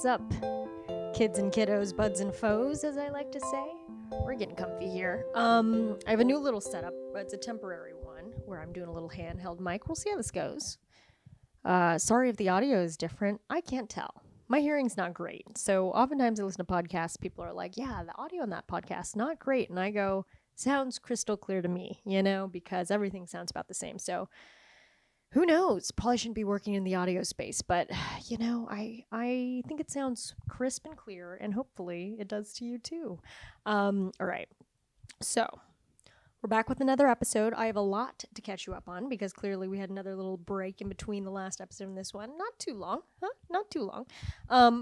What's up, kids and kiddos, buds and foes, as I like to say? We're getting comfy here. I have a new little setup, but it's a temporary one where I'm doing a little handheld mic. We'll see how this goes. Sorry if the audio is different. I can't tell. My hearing's not great. So oftentimes I listen to podcasts, people are like, yeah, the audio on that podcast, not great. And I go, sounds crystal clear to me, because everything sounds about the same. So who knows? Probably shouldn't be working in the audio space, but I think it sounds crisp and clear, and hopefully it does to you too. All right. So we're back with another episode. I have a lot to catch you up on because clearly we had another little break in between the last episode and this one. Not too long, Not too long.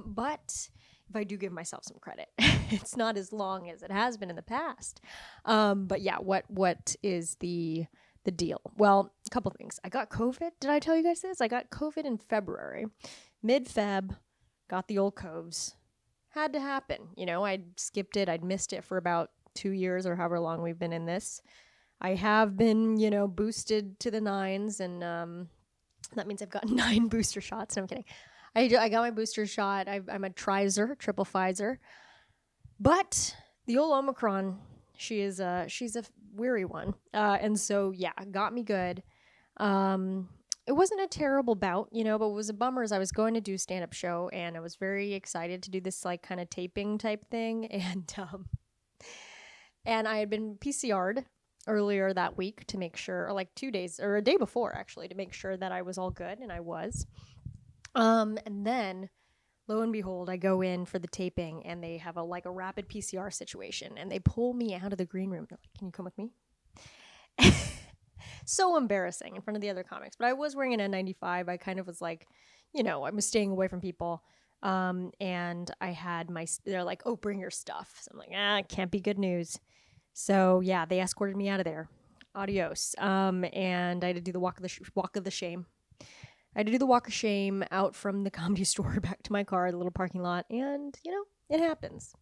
But if I do give myself some credit, it's not as long as it has been in the past. But yeah, what is the deal? Well, a couple things. I got COVID. Did I tell you guys this? I got COVID in February. Mid-Feb, got the old coves. Had to happen. I'd skipped it. I'd missed it for about 2 years or however long we've been in this. I have been, boosted to the nines, and that means I've gotten 9 booster shots. No, I'm kidding. I got my booster shot. I'm a Trizer, triple Pfizer. But the old Omicron, she's a weary one. And so, yeah, got me good. It wasn't a terrible bout, but what was a bummer is I was going to do a stand-up show, and I was very excited to do this, kind of taping type thing. And I had been PCR'd earlier that week to make sure, or 2 days, or a day before, actually, to make sure that I was all good, and I was. And then, lo and behold, I go in for the taping, and they have a rapid PCR situation, and they pull me out of the green room. They're like, "Can you come with me?" So embarrassing in front of the other comics. But I was wearing an N95. I kind of was I was staying away from people. And I had they're like, "Oh, bring your stuff." So I'm like, can't be good news. So yeah, they escorted me out of there. Adios. And I had to do the walk of the shame. I had to do the walk of shame out from the Comedy Store back to my car, the little parking lot. And, it happens.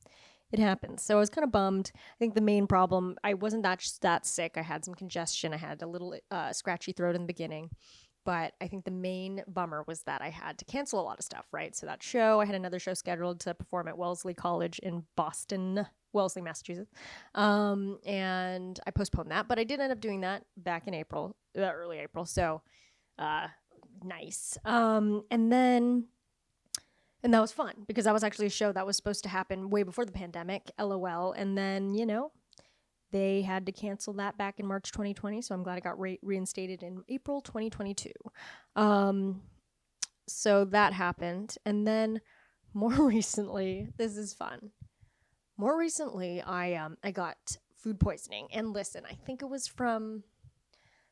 It happens. So I was kind of bummed. I think the main problem, I wasn't that sick. I had some congestion. I had a little scratchy throat in the beginning. But I think the main bummer was that I had to cancel a lot of stuff, right? So that show, I had another show scheduled to perform at Wellesley College in Boston, Wellesley, Massachusetts. And I postponed that, but I did end up doing that back in April, early April. So nice. And that was fun because that was actually a show that was supposed to happen way before the pandemic, LOL. And then, they had to cancel that back in March 2020, so I'm glad I got reinstated in April 2022. So that happened. And then more recently, this is fun. More recently, I got food poisoning. And listen, I think it was from...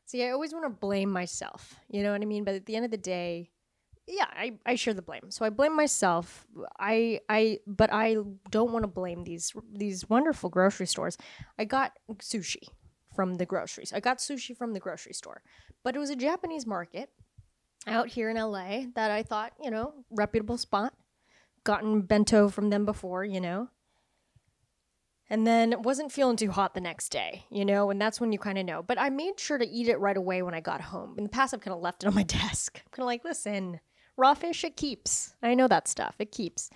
See, I always want to blame myself, you know what I mean? But at the end of the day, yeah, I share the blame. So I blame myself. But I don't want to blame these wonderful grocery stores. I got sushi from the groceries. Store. But it was a Japanese market out here in LA that I thought, reputable spot. Gotten bento from them before, And then wasn't feeling too hot the next day, and that's when you kind of know. But I made sure to eat it right away when I got home. In the past, I've kind of left it on my desk. I'm kind of listen, raw fish, it keeps. I know that stuff. It keeps.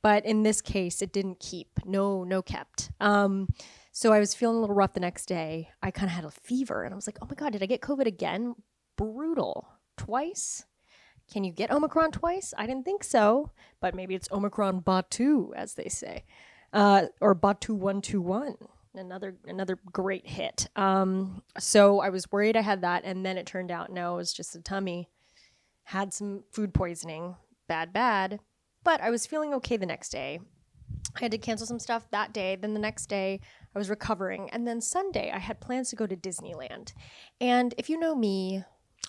But in this case, it didn't keep. No kept. So I was feeling a little rough the next day. I kind of had a fever, and I was like, oh my God, did I get COVID again? Brutal. Twice? Can you get Omicron twice? I didn't think so. But maybe it's Omicron Batu, as they say. Or Batu 121, another great hit. So I was worried I had that, and then it turned out no, it was just a tummy. Had some food poisoning, bad. But I was feeling okay the next day. I had to cancel some stuff that day. Then the next day I was recovering, and then Sunday I had plans to go to Disneyland. And if you know me,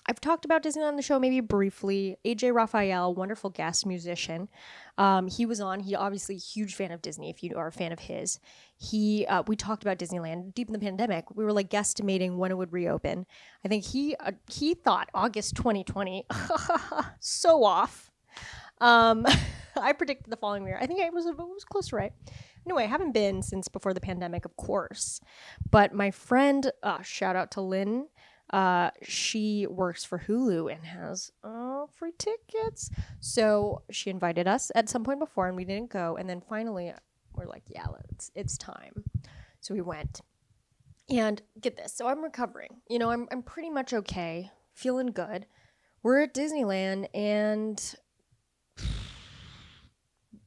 I've talked about Disneyland on the show maybe briefly. AJ Raphael, wonderful guest musician. He was on. He obviously a huge fan of Disney. If you are a fan of his, we talked about Disneyland deep in the pandemic. We were guesstimating when it would reopen. I think he thought August 2020. So off. I predicted the following year. I think it was close to right. Anyway, I haven't been since before the pandemic, of course. But my friend, shout out to Lynn. she works for Hulu and has free tickets. So she invited us at some point before, and we didn't go. And then finally, we're like, yeah, it's time. So we went. And get this. So I'm recovering. I'm pretty much okay, feeling good. We're at Disneyland, and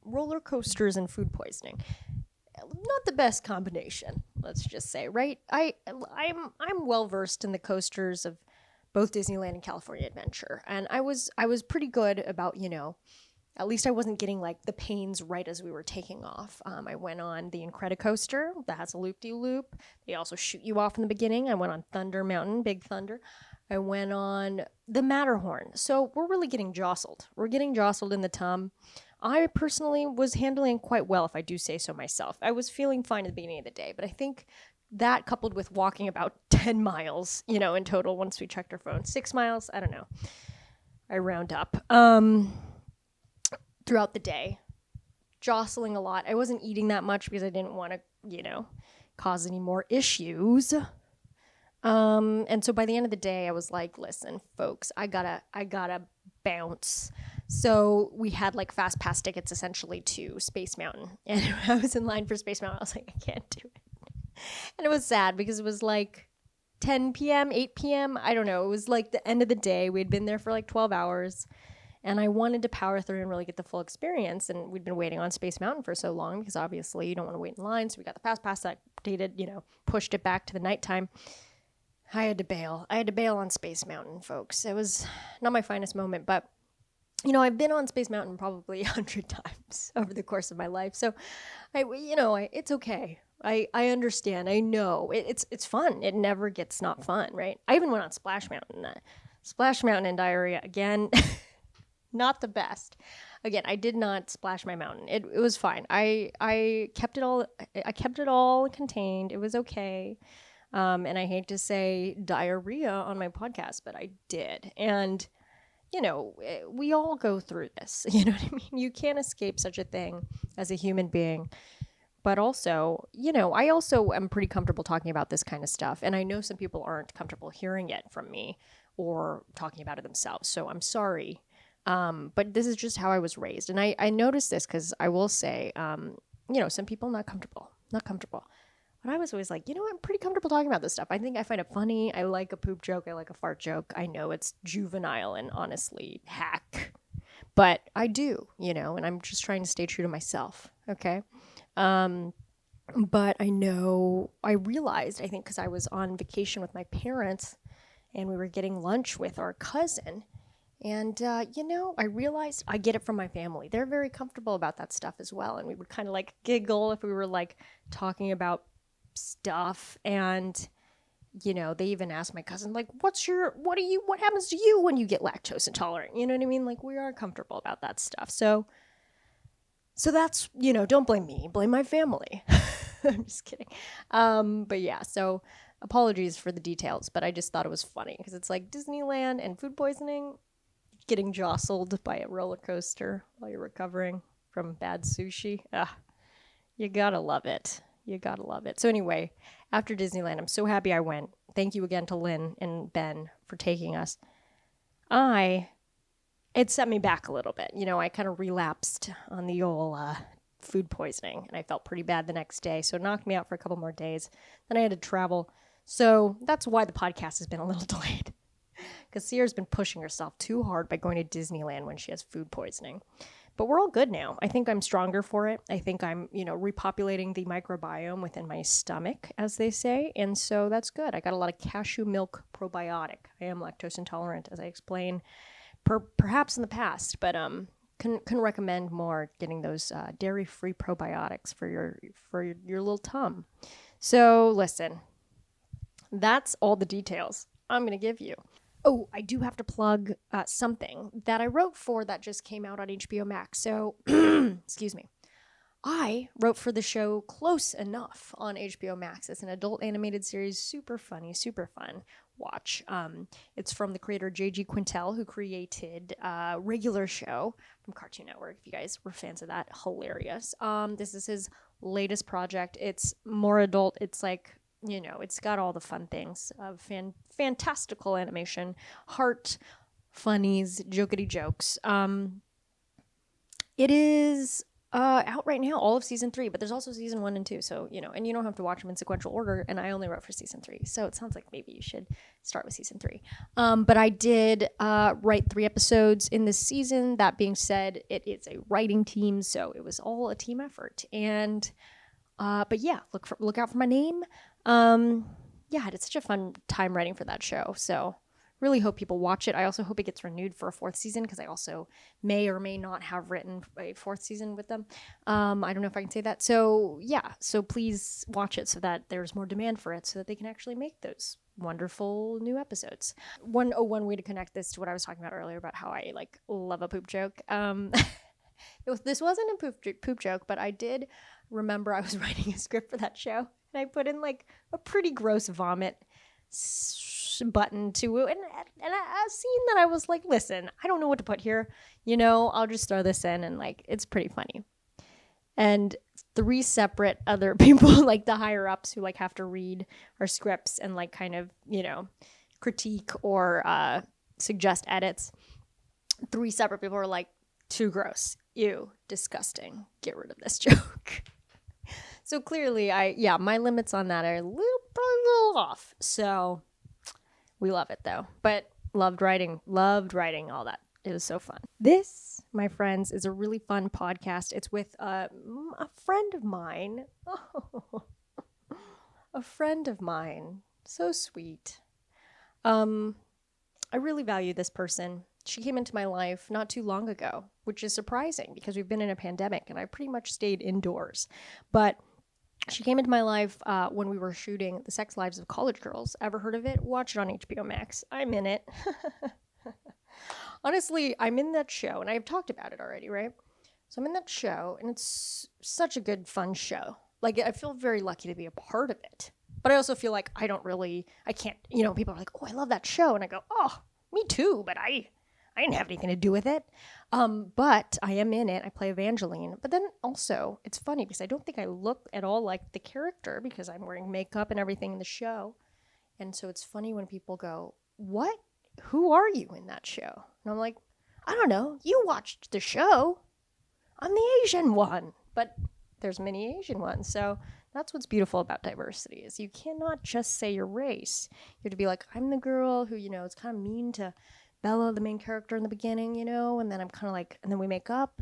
roller coasters and food poisoning. Not the best combination, let's just say, right? I'm well versed in the coasters of both Disneyland and California Adventure, and I was pretty good about, at least I wasn't getting like the pains right as we were taking off. I went on the Incredicoaster that has a loop-de-loop. They also shoot you off in the beginning. I went on Thunder Mountain, Big Thunder. I went on the Matterhorn. So we're really getting jostled. We're getting jostled in the tum. I personally was handling it quite well, if I do say so myself. I was feeling fine at the beginning of the day, but I think that coupled with walking about 10 miles, in total once we checked our phone, 6 miles, I don't know. I round up. Throughout the day, jostling a lot. I wasn't eating that much because I didn't want to, cause any more issues. And so by the end of the day, I was like, listen, folks, I gotta bounce. So we had like fast pass tickets essentially to Space Mountain. And I was in line for Space Mountain. I was like, I can't do it. And it was sad because it was like 10 p.m., 8 p.m. I don't know. It was like the end of the day. We'd been there for like 12 hours. And I wanted to power through and really get the full experience. And we'd been waiting on Space Mountain for so long because obviously you don't want to wait in line. So we got the fast pass that dated, pushed it back to the nighttime. I had to bail. On Space Mountain, folks. It was not my finest moment, but I've been on Space Mountain probably 100 times over the course of my life. So it's okay. I understand. I know it's fun. It never gets not fun, right? I even went on Splash Mountain. Splash Mountain and diarrhea again. Not the best. Again, I did not splash my mountain. It was fine. I kept it all contained. It was okay. And I hate to say diarrhea on my podcast, but I did. And we all go through this. You know what I mean? You can't escape such a thing as a human being. But also, I also am pretty comfortable talking about this kind of stuff. And I know some people aren't comfortable hearing it from me or talking about it themselves. So I'm sorry. But this is just how I was raised. And I noticed this because I will say, some people not comfortable. But I was always like, I'm pretty comfortable talking about this stuff. I think I find it funny. I like a poop joke. I like a fart joke. I know it's juvenile and honestly hack, but I do, and I'm just trying to stay true to myself. Okay. But I realized, I think because I was on vacation with my parents and we were getting lunch with our cousin. And, I realized I get it from my family. They're very comfortable about that stuff as well. And we would kind of like giggle if we were like talking about stuff. And, they even asked my cousin, like, what happens to you when you get lactose intolerant? You know what I mean? Like, we are comfortable about that stuff. So that's, don't blame me, blame my family. I'm just kidding. But yeah, so apologies for the details, but I just thought it was funny because it's like Disneyland and food poisoning. Getting jostled by a roller coaster while you're recovering from bad sushi. You gotta love it. So anyway, after Disneyland, I'm so happy I went. Thank you again to Lynn and Ben for taking us. It set me back a little bit. I kind of relapsed on the old food poisoning, and I felt pretty bad the next day. So it knocked me out for a couple more days. Then I had to travel. So that's why the podcast has been a little delayed. Because Sierra's been pushing herself too hard by going to Disneyland when she has food poisoning. But we're all good now. I think I'm stronger for it. I think I'm, repopulating the microbiome within my stomach, as they say. And so that's good. I got a lot of cashew milk probiotic. I am lactose intolerant, as I explained, perhaps in the past. But can recommend more getting those dairy-free probiotics for your little tum. So listen, that's all the details I'm going to give you. Oh, I do have to plug something that I wrote for that just came out on HBOMax. So, excuse me. I wrote for the show Close Enough on HBOMax. It's an adult animated series, super funny, super fun. Watch. It's from the creator J.G. Quintel, who created a regular show from Cartoon Network. If you guys were fans of that, hilarious. This is his latest project. It's more adult. It's like it's got all the fun things of fantastical animation, heart, funnies, jokety jokes. It is out right now, all of season 3, but there's also season 1 and 2. So, and you don't have to watch them in sequential order. And I only wrote for season 3. So it sounds like maybe you should start with season 3. But I did write 3 episodes in this season. That being said, it is a writing team. So it was all a team effort. And, but yeah, look out for my name. Yeah, I had such a fun time writing for that show. So really hope people watch it. I also hope it gets renewed for a 4th season because I also may or may not have written a 4th season with them. I don't know if I can say that. So yeah, so please watch it so that there's more demand for it so that they can actually make those wonderful new episodes. One way to connect this to what I was talking about earlier about how I love a poop joke. This wasn't a poop joke, but I did remember I was writing a script for that show and I put in a pretty gross vomit button to and a scene that I was like, listen, I don't know what to put here, I'll just throw this in and it's pretty funny. And 3 separate other people, the higher ups who have to read our scripts and kind of critique or suggest edits, 3 separate people were like, too gross, ew, disgusting, get rid of this joke. So clearly my limits on that are probably a little off. So we love it though, but loved writing all that. It was so fun. This, my friends, is a really fun podcast. It's with a friend of mine. Oh, a friend of mine. So sweet. I really value this person. She came into my life not too long ago, which is surprising because we've been in a pandemic and I pretty much stayed indoors. But she came into my life when we were shooting The Sex Lives of College Girls. Ever heard of it? Watch it on HBOMax. I'm in it. Honestly, I'm in that show, and I've talked about it already, right? So I'm in that show, and it's such a good, fun show. I feel very lucky to be a part of it. But I also feel like I can't, people are like, oh, I love that show. And I go, oh, me too, but I didn't have anything to do with it. But I am in it. I play Evangeline. But then also, it's funny because I don't think I look at all like the character because I'm wearing makeup and everything in the show. And so it's funny when people go, what? Who are you in that show? And I'm like, I don't know. You watched the show. I'm the Asian one. But there's many Asian ones. So that's what's beautiful about diversity is you cannot just say your race. You have to be like, I'm the girl who, is kind of mean to Bella, the main character in the beginning, and then I'm kind of and then we make up.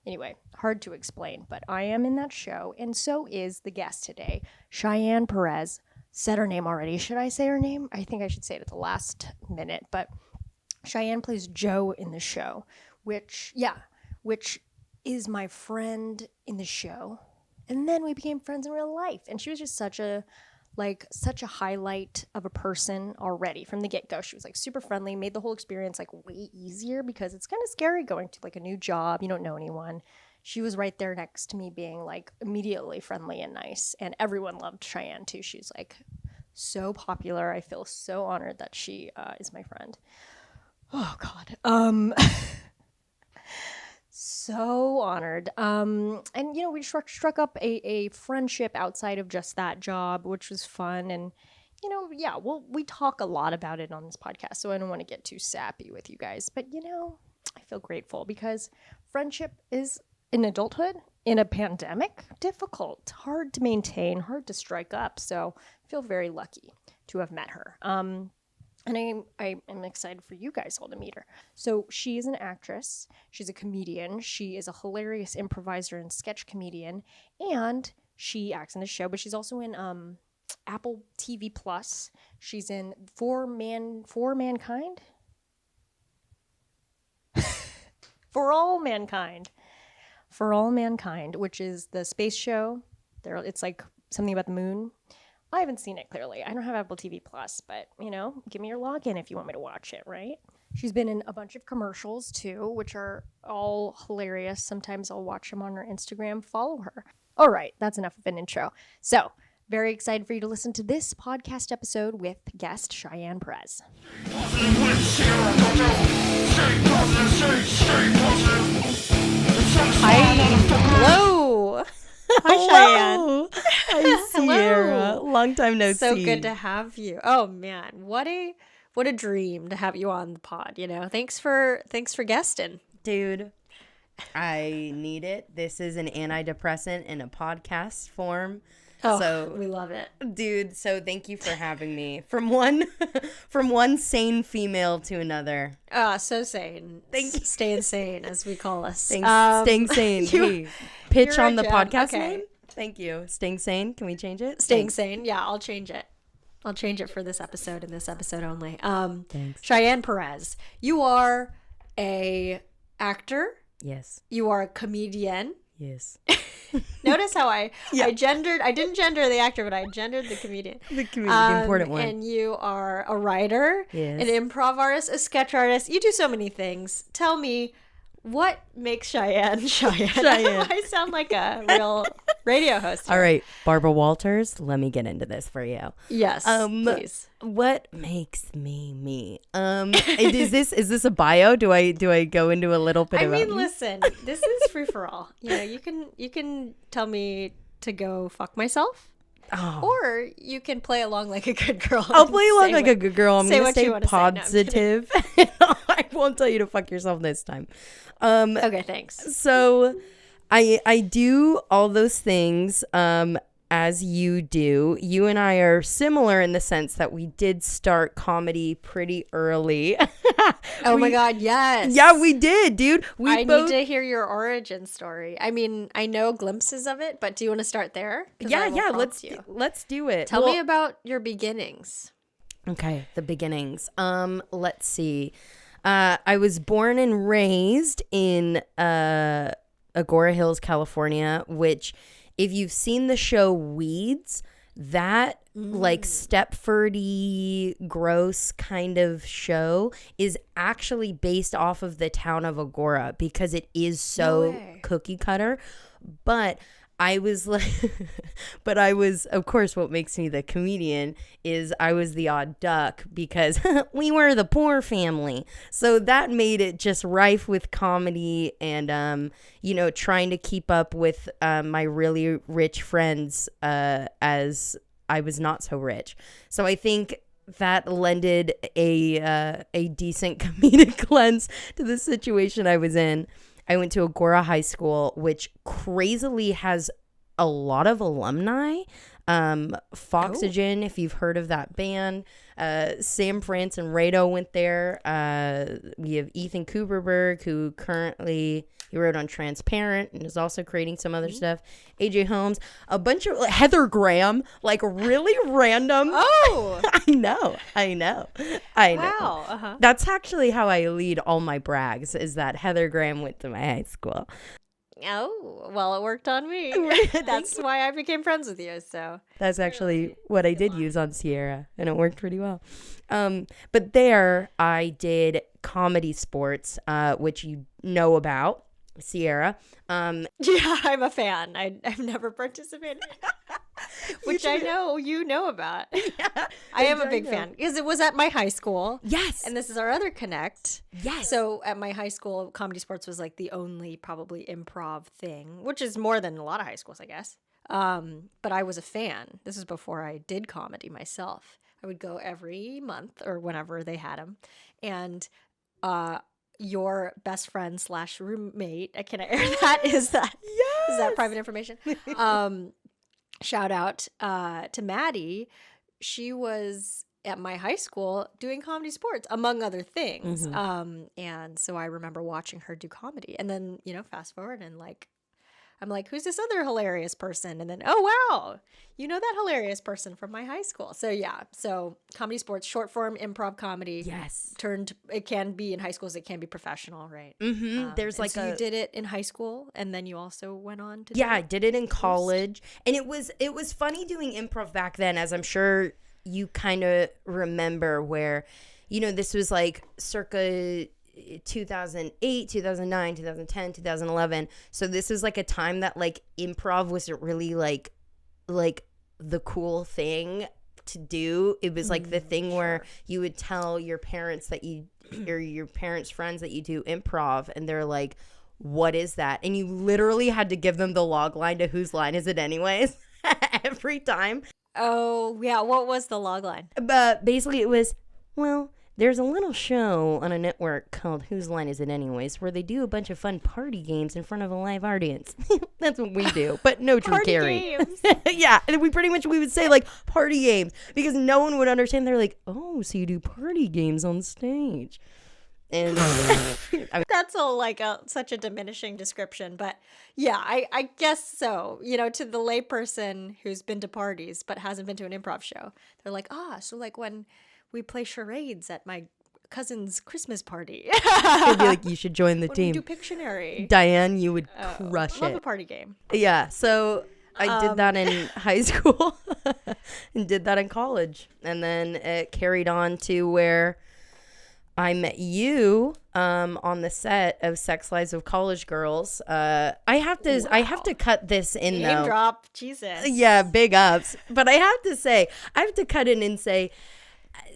Anyway, hard to explain, but I am in that show, and so is the guest today, Cheyenne Perez. Said her name already. Should I say her name? I think I should say it at the last minute, but Cheyenne plays Jo in the show, which is my friend in the show, and then we became friends in real life, and she was just such a highlight of a person already from the get-go. She was super friendly, made the whole experience way easier because it's kind of scary going to a new job. You don't know anyone. She was right there next to me being immediately friendly and nice. And everyone loved Cheyenne too. She's so popular. I feel so honored that she is my friend. Oh God. So honored. And we struck up a friendship outside of just that job, which was fun. And we talk a lot about it on this podcast, so I don't want to get too sappy with you guys. But I feel grateful because friendship is in adulthood, in a pandemic, difficult, hard to maintain, hard to strike up. So I feel very lucky to have met her. And I am excited for you guys all to meet her. So she is an actress. She's a comedian. She is a hilarious improviser and sketch comedian. And she acts in the show, but she's also in Apple TV Plus. She's in For Mankind? For All Mankind. For All Mankind, which is the space show. It's something about the moon. I haven't seen it clearly. I don't have Apple TV Plus, but, give me your login if you want me to watch it, right? She's been in a bunch of commercials, too, which are all hilarious. Sometimes I'll watch them on her Instagram. Follow her. All right, that's enough of an intro. So, very excited for you to listen to this podcast episode with guest Cheyenne Perez. Hi. Hello. Hi, Cheyenne. Hi, Sierra. Hello. Long time no see. So good to have you. Oh man, what a dream to have you on the pod. Thanks for guesting, dude. I need it. This is an antidepressant in a podcast form. Oh, so we love it, dude. So thank you for having me. From one sane female to another. So sane. Thank you. Staying sane, as we call us. Staying sane. Hey, pitch on the podcast okay. name. Thank you. Staying sane. Can we change it? Staying sane. Yeah, I'll change it. I'll change it for this episode and this episode only. Thanks. Cheyenne Perez, you are a actor. Yes. You are a comedian. Yes. Notice how I didn't gender the actor, but I gendered the comedian. The comedian, the important one. And you are a writer, yes. an improv artist, a sketch artist. You do so many things. Tell me, what makes Cheyenne? I sound like a real radio host here. All right, Barbara Walters, let me get into this for you. Yes, please. What makes me? Is this a bio? Do I go into a little bit? Listen, this is free for all. You can tell me to go fuck myself. Oh. Or you can play along like a good girl. I'll play along like a good girl. I'm going to stay Podsitive. No, I won't tell you to fuck yourself this time. Okay, thanks. So I do all those things as you do. You and I are similar in the sense that we did start comedy pretty early. My God, yes. Yeah, we did, dude. I need to hear your origin story. I know glimpses of it, but do you want to start there? Yeah, let's do it. Tell me about your beginnings. Okay, the beginnings. Let's see. I was born and raised in Agora Hills, California, which, if you've seen the show Weeds, that like Stepfordy gross kind of show is actually based off of the town of Agora because it is so cookie cutter. But I was of course, what makes me the comedian is I was the odd duck because we were the poor family. So that made it just rife with comedy and, trying to keep up with my really rich friends as I was not so rich. So I think that lended a decent comedic lens to the situation I was in. I went to Agora High School, which crazily has a lot of alumni. Foxygen, if you've heard of that band. Sam France and Rado went there. We have Ethan Cooperberg, who currently he wrote on Transparent and is also creating some other stuff. AJ Holmes, a bunch of Heather Graham, like really random. Oh, I know. Wow. Uh-huh. That's actually how I lead all my brags, is that Heather Graham went to my high school. Oh, well, it worked on me. That's why I became friends with you. So that's actually what I did use on Sierra, and it worked pretty well. But there I did comedy sports, which you know about, Sierra. Yeah, I'm a fan. I've never participated. Which I know you know about. Yeah, I am a big fan because it was at my high school. Yes. And this is our other connect. Yes. So at my high school, comedy sports was like the only probably improv thing, which is more than a lot of high schools, I guess. But I was a fan. This is before I did comedy myself. I would go every month or whenever they had them. And your best friend / roommate, can I air that? Is that private information? Shout out to Maddie. She was at my high school doing comedy sports, among other things. And so I remember watching her do comedy. And then, fast forward and I'm like, who's this other hilarious person? And then, oh, wow, you know that hilarious person from my high school. So, yeah. So comedy sports, short form improv comedy. Yes. It can be in high schools. It can be professional, right? Mm-hmm. There's like you did it in high school and then you also went on to I did it in college. And it was funny doing improv back then, as I'm sure you kind of remember, where, this was like circa 2008, 2009, 2010, 2011. So this is like a time that like improv wasn't really like the cool thing to do. It was like the thing where you would tell your parents that you or your parents' friends that you do improv, and they're like, what is that? And you literally had to give them the log line to whose line is it anyways every time. Oh, yeah. What was the log line? But basically it was, well, there's a little show on a network called Whose Line Is It Anyways, where they do a bunch of fun party games in front of a live audience. That's what we do, but no Drew Party Carey. games. Yeah, and we would say like party games because no one would understand. They're like, oh, so you do party games on stage. And That's such a diminishing description, but yeah, I guess so. To the layperson who's been to parties but hasn't been to an improv show, they're like, so like when we play charades at my cousin's Christmas party. I'd be like, you should join the when team. we do Pictionary. Diane, you would crush Love it. a party game. Yeah, so I did that in high school and did that in college. And then it carried on to where I met you on the set of Sex Lives of College Girls. I have to cut this in Name though. drop, Jesus. Yeah, big ups. But I have to cut in and say,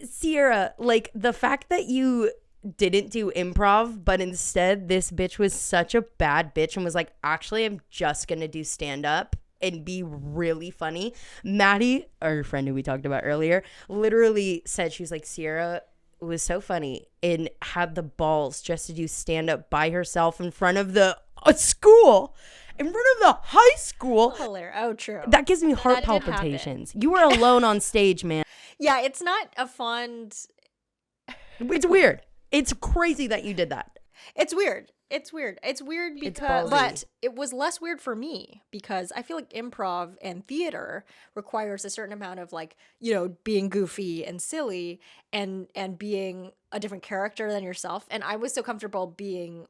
Sierra, like the fact that you didn't do improv, but instead this bitch was such a bad bitch and was like, actually, I'm just gonna do stand up and be really funny. Maddie, our friend who we talked about earlier, literally said, she was like, Sierra was so funny and had the balls just to do stand up by herself in front of the school. In front of the high school. Hilarious. Oh, true. That gives me heart That did palpitations. You were alone on stage, man. Yeah, it's not a fond. It's weird. It's crazy that you did that. It's weird. It's weird because, ballsy. but it was less weird for me because I feel like improv and theater requires a certain amount of being goofy and silly and being a different character than yourself. And I was so comfortable being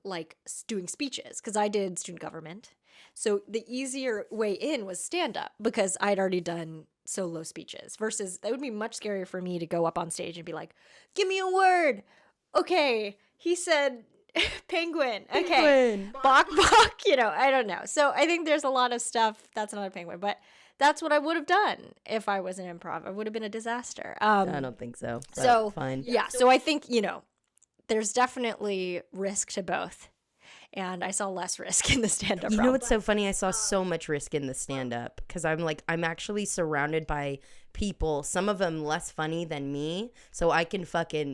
doing speeches because I did student government. So the easier way in was stand up because I'd already done solo speeches versus that would be much scarier for me to go up on stage and be like, give me a word. Okay. He said penguin. Okay. Penguin. Bok. I don't know. So I think there's a lot of stuff that's not a penguin, but that's what I would have done if I was an improv. I would have been a disaster. I don't think so. So fine. Yeah. So I think, there's definitely risk to both. And I saw less risk in the stand-up You realm. know what's so funny? I saw so much risk in the stand-up because I'm actually surrounded by people, some of them less funny than me, so I can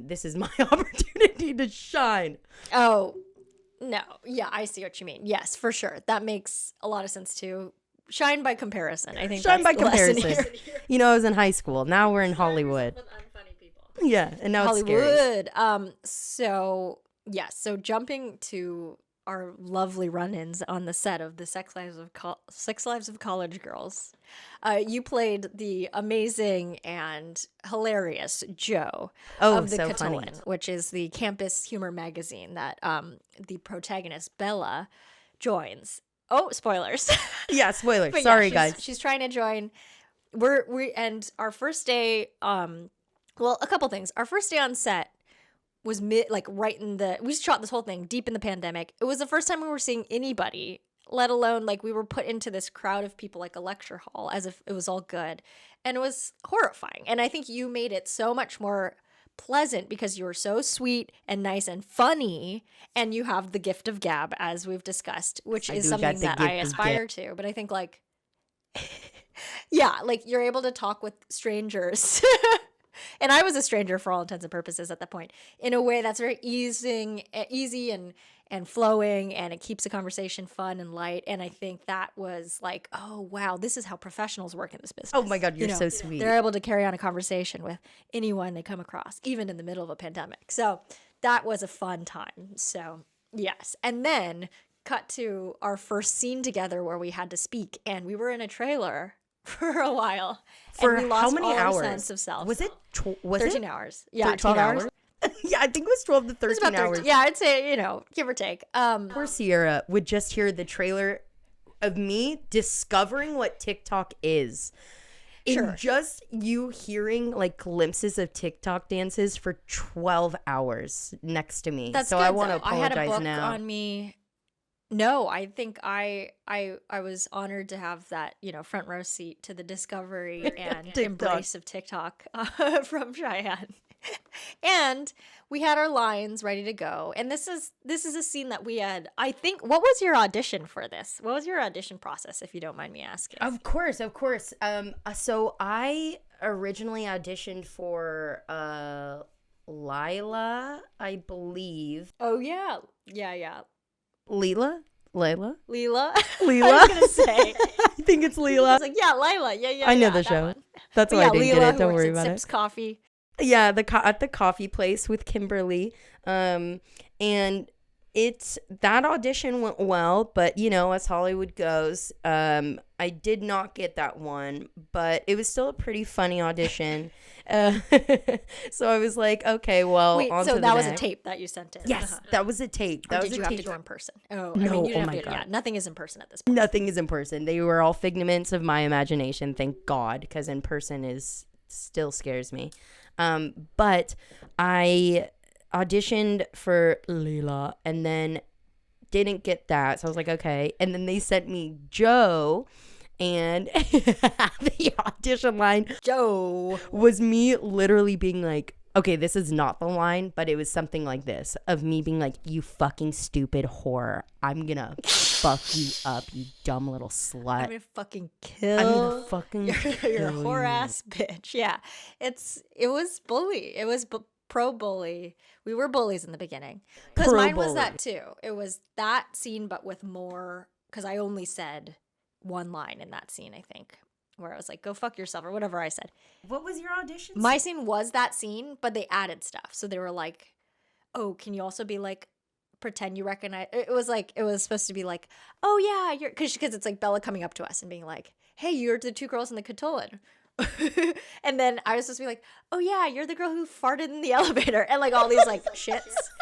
this is my opportunity to shine. Oh, no. Yeah, I see what you mean. Yes, for sure. That makes a lot of sense too. Shine by comparison. I think Shine by that's the lesson comparison. here. I was in high school. Now we're in Hollywood. With unfunny people. Yeah, and now it's scary. Hollywood. So jumping to our lovely run-ins on the set of the Sex Lives of College Girls. You played the amazing and hilarious Jo of the so Cotillion, funny. which is the campus humor magazine that the protagonist Bella joins. Oh, spoilers! Yeah, spoilers. But Sorry, yeah, guys. She's trying to join. And our first day. A couple things. Our first day on set was we shot this whole thing deep in the pandemic. It was the first time we were seeing anybody, let alone we were put into this crowd of people like a lecture hall as if it was all good. And it was horrifying. And I think you made it so much more pleasant because you were so sweet and nice and funny. And you have the gift of gab, as we've discussed, which is something that I aspire to. But I think you're able to talk with strangers. And I was a stranger for all intents and purposes at that point, in a way that's very easy and flowing, and it keeps the conversation fun and light. And I think that was oh, wow, this is how professionals work in this business. Oh my God, you're so sweet. They're able to carry on a conversation with anyone they come across, even in the middle of a pandemic. So that was a fun time. So yes. And then cut to our first scene together where we had to speak, and we were in a trailer for a while. For and we lost how many all hours? Our sense of self. Was it 13 hours? Yeah, 13 12 hours. Yeah, I think it was 12 to 13 About 13. hours. Yeah, I'd say, give or take. Poor Sierra would just hear the trailer of me discovering what TikTok is. Sure. And just you hearing glimpses of TikTok dances for 12 hours next to me. That's so good, I want to though. I had a apologize book now. on me. No, I think I was honored to have that, front row seat to the discovery and TikTok. embrace of TikTok from Cheyenne. And we had our lines ready to go. And this is a scene that we had, I think, what was your audition for this? What was your audition process, if you don't mind me asking? Of course. So I originally auditioned for Lila, I believe. Oh, yeah. Yeah. Layla? Leela? Leela? I was going to say. I think it's I Leela. was like, yeah, Lila. Yeah. I know the that show. one. That's But why yeah, I didn't Leela, get it. who Don't works worry at about Sips it. Coffee. Yeah, at the coffee place with Kimberly. And that audition went well, but as Hollywood goes, I did not get that one, but it was still a pretty funny audition. So I was like, okay, well, Wait, on so to that the was a next. tape that you sent in? Yes, that was a tape. Or That did was you a have tape. to go in person? Oh, No, you didn't oh have my to, God. yeah, nothing is in person at this point. Nothing is in person. They were all figments of my imagination, thank God, because in person still scares me. But I auditioned for Leela and then didn't get that. So I was like, okay. And then they sent me Joe, and the audition line Joe was me literally being like, okay, this is not the line, but it was something like this, of me being like, you fucking stupid whore. I'm gonna fuck you up, you dumb little slut. I'm gonna fucking kill. I'm gonna fucking You're a kill whore you. ass bitch. Yeah, it was bully. It was pro bully. We were bullies in the beginning because Pro mine was bully. that too. It was that scene, but with more, because I only said one line in that scene. I think where I was like, "Go fuck yourself" or whatever I said. What was your audition? My scene was that scene, but they added stuff. So they were like, "Oh, can you also be like, pretend you recognize?" It was supposed to be like, "Oh yeah, you're," because it's like Bella coming up to us and being like, "Hey, you're the two girls in the Cotillon." And then I was supposed to be like, "Oh yeah, you're the girl who farted in the elevator," and like all these like shits,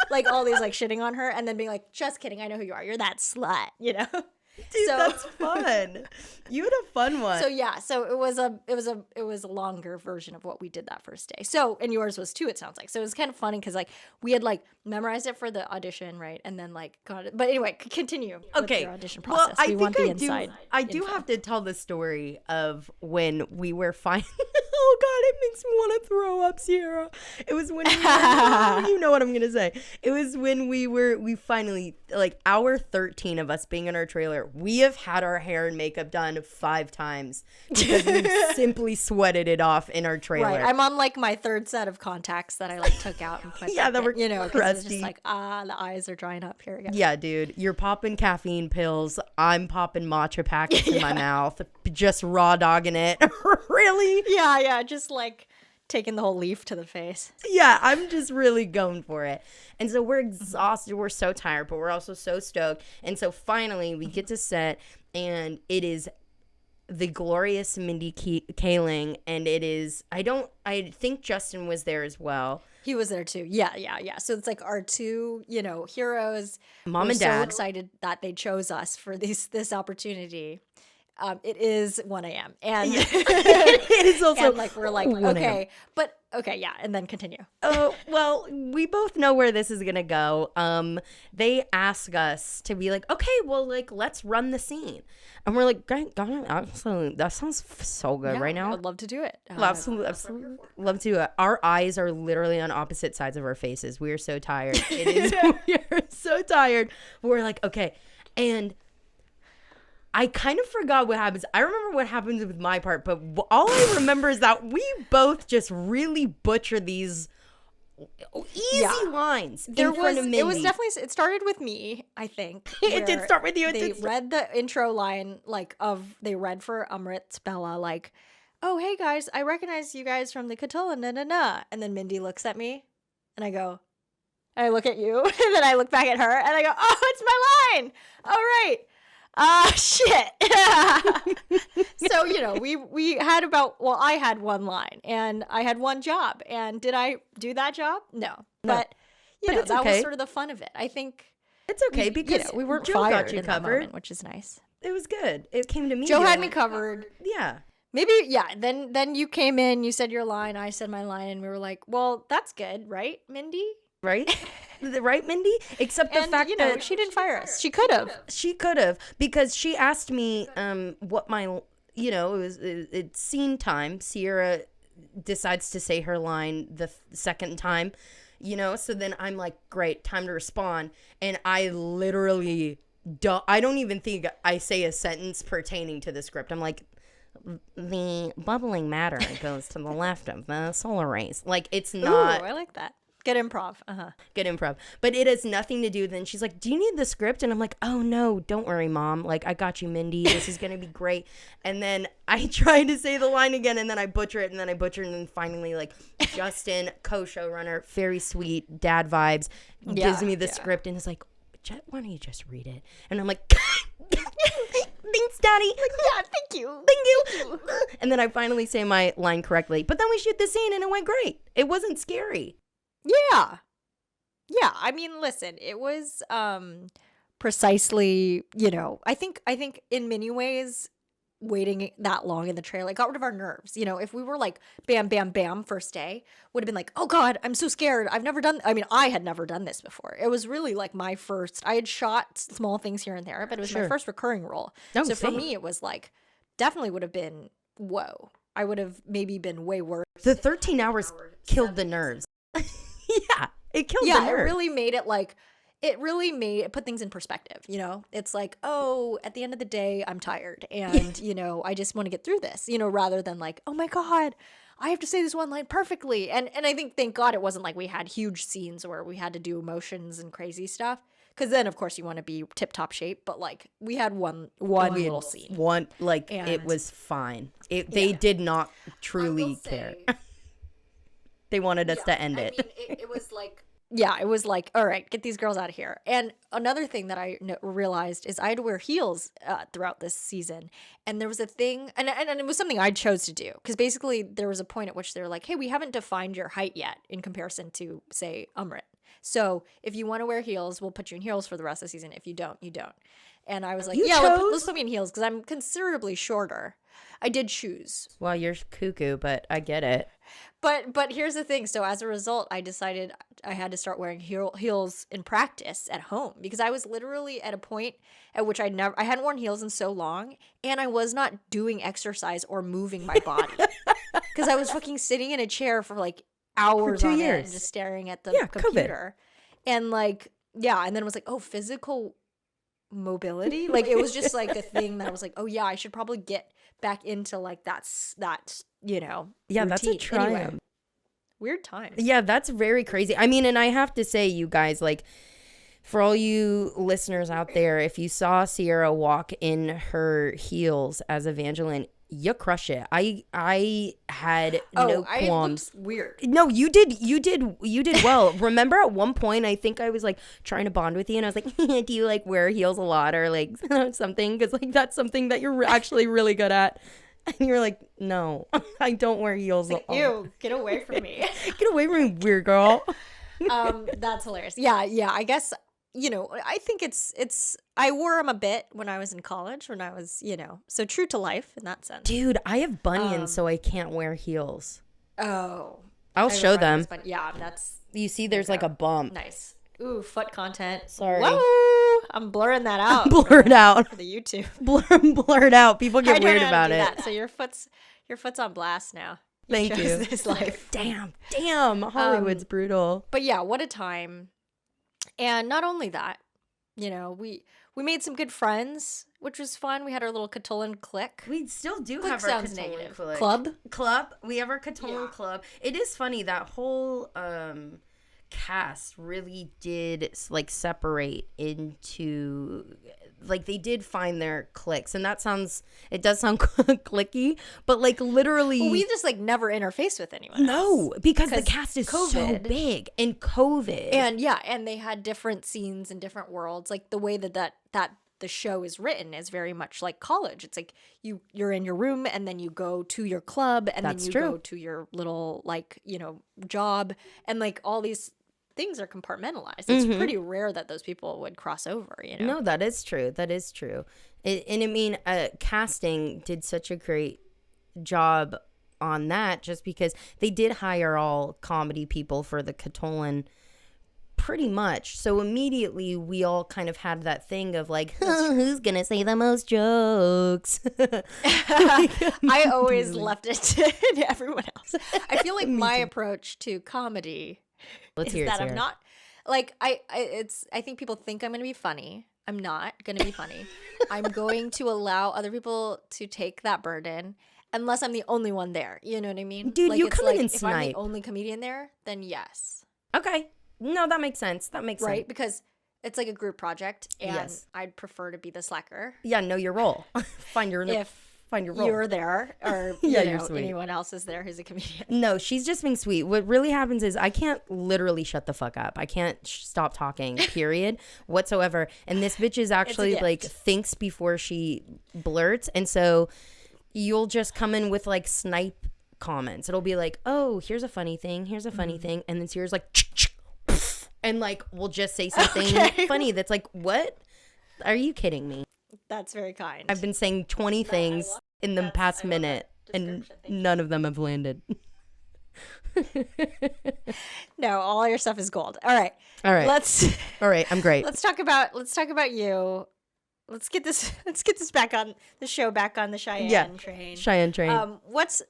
like all these like shitting on her, and then being like, "Just kidding, I know who you are. You're that slut," you know. Dude, So- that's fun. You had a fun one. So yeah, so it was a longer version of what we did that first day. So, and yours was too, it sounds like. So it was kind of funny because like we had like memorized it for the audition, right? And then like got it. But anyway, continue with Okay. your audition process. Well, We want the inside. I do info. have to tell the story of when we were fine. Oh God, it makes me want to throw up, Sierra. It was when you know what I'm gonna say. It was when we finally, like, hour 13 of us being in our trailer. We have had our hair and makeup done 5 times because we simply sweated it off in our trailer. Right. I'm on like my third set of contacts that I like took out and put Yeah, back that in, were 'cause it's crusty. just like, the eyes are drying up. Here we go. Yeah, dude, you're popping caffeine pills. I'm popping matcha packets in my mouth, just raw dogging it. Really? Yeah, just like taking the whole leaf to the face. Yeah, I'm just really going for it. And so we're exhausted. We're so tired, but we're also so stoked. And so finally we get to set, and it is the glorious Mindy Kaling. And it is, I think Justin was there as well. He was there too. Yeah. So it's like our two, heroes. Mom We're and Dad. so excited that they chose us for this opportunity. It is 1 a.m. and It is also and like we're like 1 a.m. okay, yeah, and then continue. Oh, well, we both know where this is gonna go. They ask us to be like, okay, well, like, let's run the scene, and we're like, God, absolutely, that sounds so good Yeah, right now. I'd love to do it. Absolutely, love to. Our eyes are literally on opposite sides of our faces. We are so tired. It is. We are so tired. We're like, okay, and I kind of forgot what happens. I remember what happens with my part, but all I remember is that we both just really butcher these easy lines in front of Mindy. It was definitely. It started with me, I think. It did where start with you. It They did start- read the intro line they read for Amrit's Bella like, "Oh hey guys, I recognize you guys from the Cotillon, and then Mindy looks at me, and I go, and I look at you, and then I look back at her, and I go, "Oh, it's my line. All right." Shit. So, we had I had one line and I had one job. And did I do that job? No. But, it's that okay. was sort of the fun of it. I think It's okay because we weren't Joe fired got you in that covered. moment, which is nice. It was good. It came to me. Joe had Joe. me covered. Yeah. Maybe, yeah. Then you came in, you said your line, I said my line, and we were like, well, that's good, right, Mindy? Right? Right, Mindy? Except the And, fact that she didn't fire us. She could have. she could have, because she asked me what my, it's scene time. Sierra decides to say her line the second time, so then I'm like, great, time to respond. And I literally I don't even think I say a sentence pertaining to the script. I'm like, the bubbling matter goes to the left of the solar rays. Like, it's not. Ooh, I like that. Good improv. Good improv. But it has nothing to do. Then she's like, do you need the script? And I'm like, oh, no, don't worry, Mom. Like, I got you, Mindy. This is going to be great. And then I try to say the line again, and then I butcher it, and then finally, like, Justin, co-showrunner, very sweet, dad vibes, gives me the script, and is like, why don't you just read it? And I'm like, thanks, Daddy. Like, yeah, thank you. Thank you. And then I finally say my line correctly. But then we shoot the scene, and it went great. It wasn't scary. Yeah. I mean, listen, it was precisely, I think in many ways waiting that long in the trailer got rid of our nerves. If we were like bam, bam, bam first day, would have been like, oh God, I'm so scared. I had never done this before. It was really like my first. I had shot small things here and there, but it was my first recurring role. So for me, it was like, definitely would have been, whoa. I would have maybe been way worse. The 13 hours killed the nerves. Yeah, it killed the nerves. Yeah, it really made it put things in perspective. It's like, oh, at the end of the day, I'm tired, and I just want to get through this. Rather than like, oh my God, I have to say this one line perfectly. And I think, thank God, it wasn't like we had huge scenes where we had to do emotions and crazy stuff. Because then, of course, you want to be tip top shape. But like, we had one little scene. It was fine. They did not truly care. They wanted us to end it. I mean, it was like, it was like, all right, get these girls out of here. And another thing that I realized is I had to wear heels throughout this season. And there was a thing, and it was something I chose to do. Because basically, there was a point at which they were like, hey, we haven't defined your height yet in comparison to, say, Umrit. So if you want to wear heels, we'll put you in heels for the rest of the season. If you don't, you don't. And I was like, let's put me in heels because I'm considerably shorter. I did choose. Well, you're cuckoo, but I get it. But here's the thing. So as a result, I decided I had to start wearing heels in practice at home because I was literally at a point at which I hadn't worn heels in so long, and I was not doing exercise or moving my body because I was fucking sitting in a chair for like hours for 2 on years. end and just staring at the computer. COVID. And like, and then it was like, oh, physical mobility. Like, it was just like a thing that I was like, oh yeah, I should probably get back into like that's routine. That's a triumph. Anyway, weird times. Yeah, that's very crazy. I mean, and I have to say, you guys, like, for all you listeners out there, if you saw Sierra walk in her heels as Evangeline, you crush it. I had no qualms. I looked weird. No, you did well. Remember at one point, I think I was like trying to bond with you, and I was like, do you like wear heels a lot or like something? Because like that's something that you're actually really good at. And you're like, no, I don't wear heels. Like, ew, get away from me. Get away from me, weird girl. That's hilarious. Yeah. I guess, I think I wore them a bit when I was in college, when I was, so true to life in that sense. Dude, I have bunions, so I can't wear heels. Oh. I'll show them. Yeah, that's. You see, there's like a bump. Nice. Ooh, foot content. Sorry. Whoa! I'm blurring that out. Blur it out. For the YouTube. Blur it out. People get weird about it. So your foot's on blast now. Thank you. This life. Damn. Hollywood's brutal. But yeah, what a time. And not only that, we made some good friends, which was fun. We had our little Catullin clique. We still do clique have our sounds Catullin negative. Club. We have our Catullin club. It is funny, that whole cast really did like separate into, like, they did find their cliques, and it does sound clicky, but like literally we just like never interface with anyone else. Because the cast is so big and COVID, and they had different scenes in different worlds. Like the way that the show is written is very much like college. It's like you're in your room, and then you go to your club, and then you go to your little like job, and like all these things are compartmentalized. It's pretty rare that those people would cross over, No, that is true. And I mean, casting did such a great job on that, just because they did hire all comedy people for the Catullin pretty much. So immediately we all kind of had that thing of like, who's gonna say the most jokes? I always left it to everyone else. I feel like my approach to comedy Let's is hear it, that Sarah. I'm not like I think people think I'm going to be funny. I'm not going to be funny. I'm going to allow other people to take that burden unless I'm the only one there. You know what I mean? Dude, like, you it's come in like and if I'm the snipe. only comedian there, then yes. Okay. No, that makes sense. That makes Right? sense. Because it's like a group project and Yes. I'd prefer to be the slacker. Yeah, know your role. Find your role. You're there or Yeah, you you're know, sweet. anyone else is there who's a comedian. No, she's just being sweet. What really happens is I can't literally shut the fuck up. I can't stop talking, period, whatsoever. And this bitch is actually gift. like thinks before she blurts. And so you'll just come in with like snipe comments. It'll be like, oh, here's a funny thing. Here's a funny thing. And then Sierra's like, and like, we'll just say something funny that's like, what? Are you kidding me? That's very kind. I've been saying 20 things in the past minute and none of them have landed. No, all your stuff is gold. All right. All right. Let's I'm great. let's talk about you. Let's get this back on the show, back on the Cheyenne train. Cheyenne train. What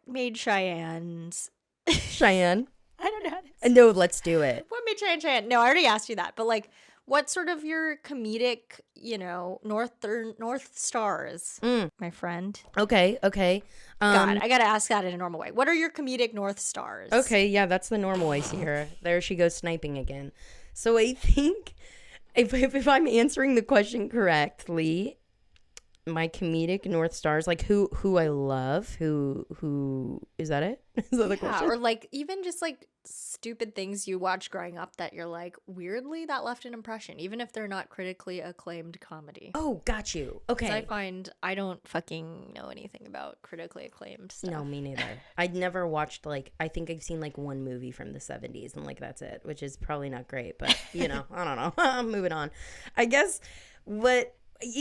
made Cheyenne's Cheyenne. I don't know how to No, let's do it. what made Cheyenne? No, I already asked you that, but like what sort of your comedic, North Stars, my friend? Okay. God, I gotta ask that in a normal way. What are your comedic North Stars? Okay, yeah, that's the normal way, Sierra. There she goes sniping again. So I think if I'm answering the question correctly, my comedic North Stars, like who I love, who is that it? Is that the question? Or like even just like stupid things you watch growing up that you're like, weirdly that left an impression, even if they're not critically acclaimed comedy. Oh, got you. 'Cause Okay. I find I don't fucking know anything about critically acclaimed stuff. No, me neither. I'd never watched I think I've seen like one movie from the 70s and like that's it, which is probably not great, but I don't know. I'm moving on. I guess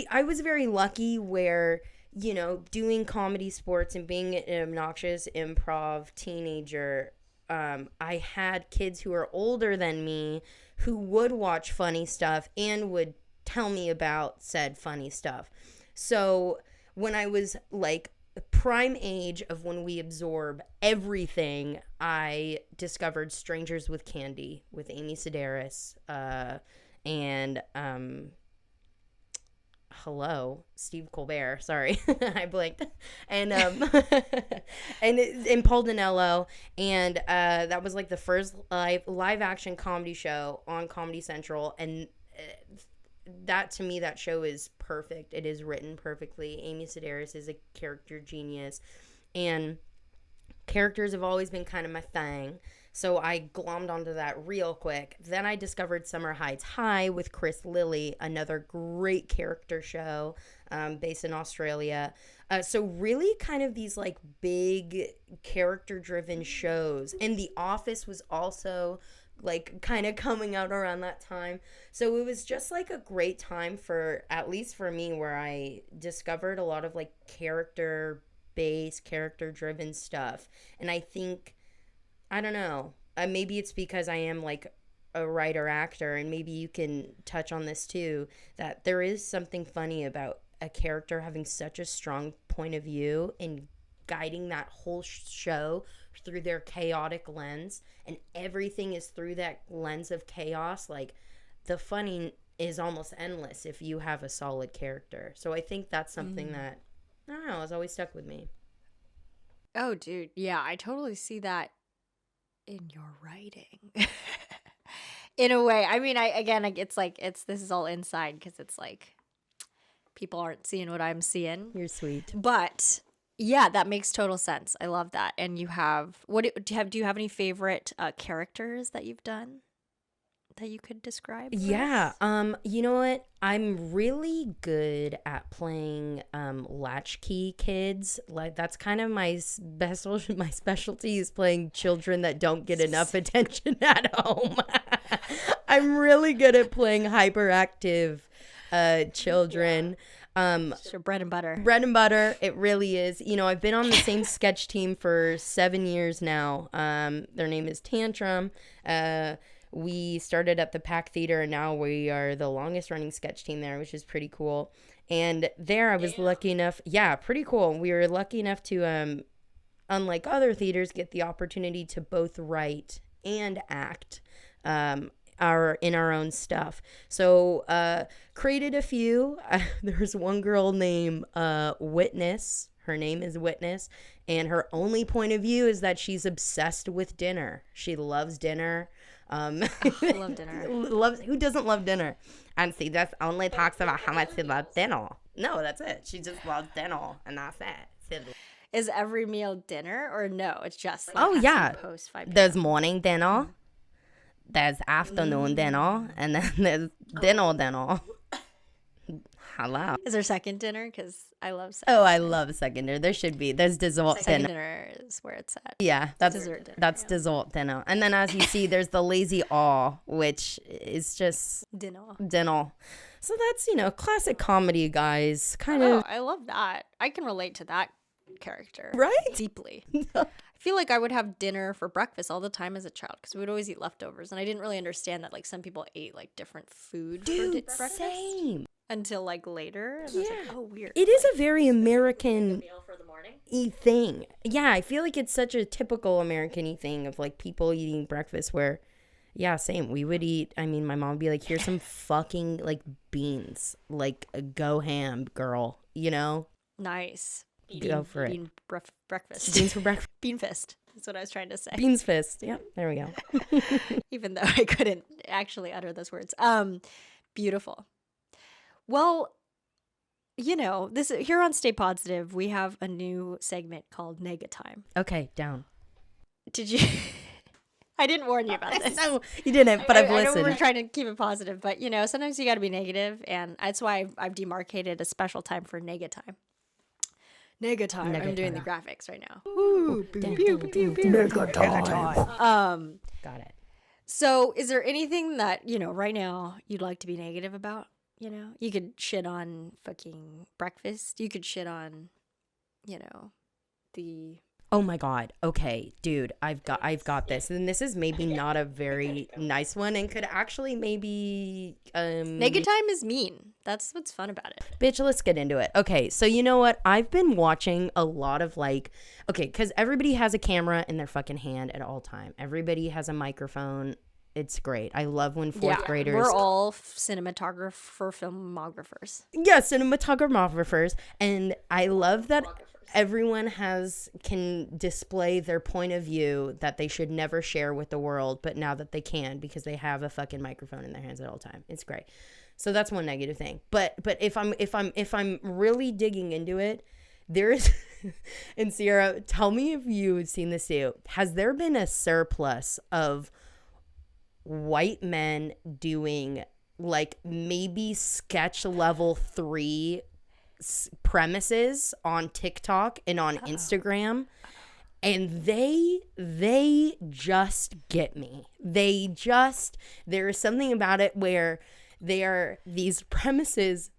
I was very lucky where, doing comedy sports and being an obnoxious improv teenager, I had kids who are older than me who would watch funny stuff and would tell me about said funny stuff. So when I was like prime age of when we absorb everything, I discovered Strangers with Candy with Amy Sedaris and Steve Colbert. Sorry, I blanked. And and Paul Dinello, and that was like the first live action comedy show on Comedy Central, and that to me, that show is perfect. It is written perfectly. Amy Sedaris is a character genius, and characters have always been kind of my thing. So I glommed onto that real quick. Then I discovered Summer Heights High with Chris Lilly, another great character show based in Australia. So really kind of these like big character-driven shows. And The Office was also like kind of coming out around that time. So it was just like a great time for, at least for me, where I discovered a lot of like character-based, character-driven stuff. And I think, I don't know. Maybe it's because I am like a writer actor, and maybe you can touch on this too, that there is something funny about a character having such a strong point of view and guiding that whole show through their chaotic lens, and everything is through that lens of chaos. Like the funny is almost endless if you have a solid character. So I think that's something that, I don't know, has always stuck with me. Oh, dude. Yeah, I totally see that in your writing. In a way. I mean, this is all inside because it's like people aren't seeing what I'm seeing. You're sweet. But yeah, that makes total sense. I love that. And you have do you have any favorite characters that you've done that you could describe? Yeah. You know what? I'm really good at playing latchkey kids. Like that's kind of my specialty is playing children that don't get enough attention at home. I'm really good at playing hyperactive children. It's your bread and butter. Bread and butter, it really is. You know, I've been on the same sketch team for 7 years now. Their name is Tantrum. We started at the Pack Theater, and now we are the longest running sketch team there, which is pretty cool. And there I was lucky enough, pretty cool. We were lucky enough to, unlike other theaters, get the opportunity to both write and act in our own stuff. So created a few. There's one girl named Witness. Her name is Witness, and her only point of view is that she's obsessed with dinner. She loves dinner. I love dinner. Who doesn't love dinner? And see, that's only talks about how much she loves dinner. No, that's it. She just loves dinner, and that's it. Is every meal dinner or no? It's just like Oh yeah. Post 5 p.m. There's morning dinner. There's afternoon dinner, and then there's dinner. Hello. Is there second dinner? Because I love second. Oh, I love second dinner. There should be. There's dessert Second dinner. dinner is where it's at. Yeah, that's Dessert dinner, That's yeah. dessert dinner. And then as you see, there's the lazy awe, which is just Dinner. dinner. So that's, classic comedy, guys. Kind Oh, of, I love that. I can relate to that character. right? Deeply. I feel like I would have dinner for breakfast all the time as a child because we would always eat leftovers. And I didn't really understand that like some people ate like different food for breakfast Same. until like later. And I was like, oh, weird. It is a very American Meal for the morning? thing. Yeah, I feel like it's such a typical American-y thing of like people eating breakfast where, yeah, same. We would eat, my mom would be like, here's some fucking like beans. Like, go ham, girl, Nice. Go for it. Breakfast. Beans for breakfast. Bean fist. That's what I was trying to say. Beans fist. Yep, there we go. Even though I couldn't actually utter those words. Beautiful. Well, this here on Stay Positive, we have a new segment called Nega Time. Okay, down. Did you? I didn't warn you about this. No, you didn't, but I've I know listened. we're trying to keep it positive, but sometimes you got to be negative, and that's why I've demarcated a special time for Nega Time. Nega Time. I'm doing the graphics right now. Got it. So, is there anything that right now you'd like to be negative about? You could shit on fucking breakfast. You could shit on, the. Oh my God. Okay, dude, I've got this. And this is maybe not a very nice one and could actually maybe Nega Time is mean. That's what's fun about it. bitch, let's get into it. Okay, so you know what? I've been watching a lot of because everybody has a camera in their fucking hand at all time. Everybody has a microphone. It's great. I love when fourth graders. We're all filmographers. Yeah, cinematographers. And I love that everyone can display their point of view that they should never share with the world, but now that they can because they have a fucking microphone in their hands at all time. It's great. So that's one negative thing. But if I'm really digging into it, there is and Sierra, tell me if you've seen this too. Has there been a surplus of white men doing like maybe sketch level 3 premises on TikTok and on Instagram, and they just get me. There is something about it where they are these premises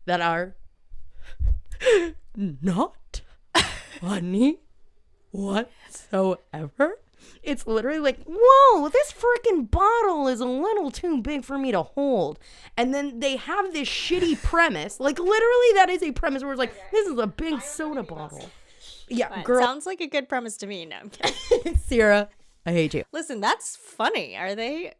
that are not funny whatsoever. It's literally like, whoa, this freaking bottle is a little too big for me to hold. And then they have this shitty premise. Like, literally, that is a premise where it's like, this is a big soda bottle. Yeah, Fine. girl. Sounds like a good premise to me. No, I'm kidding. Sierra, I hate you. Listen, that's funny. Are they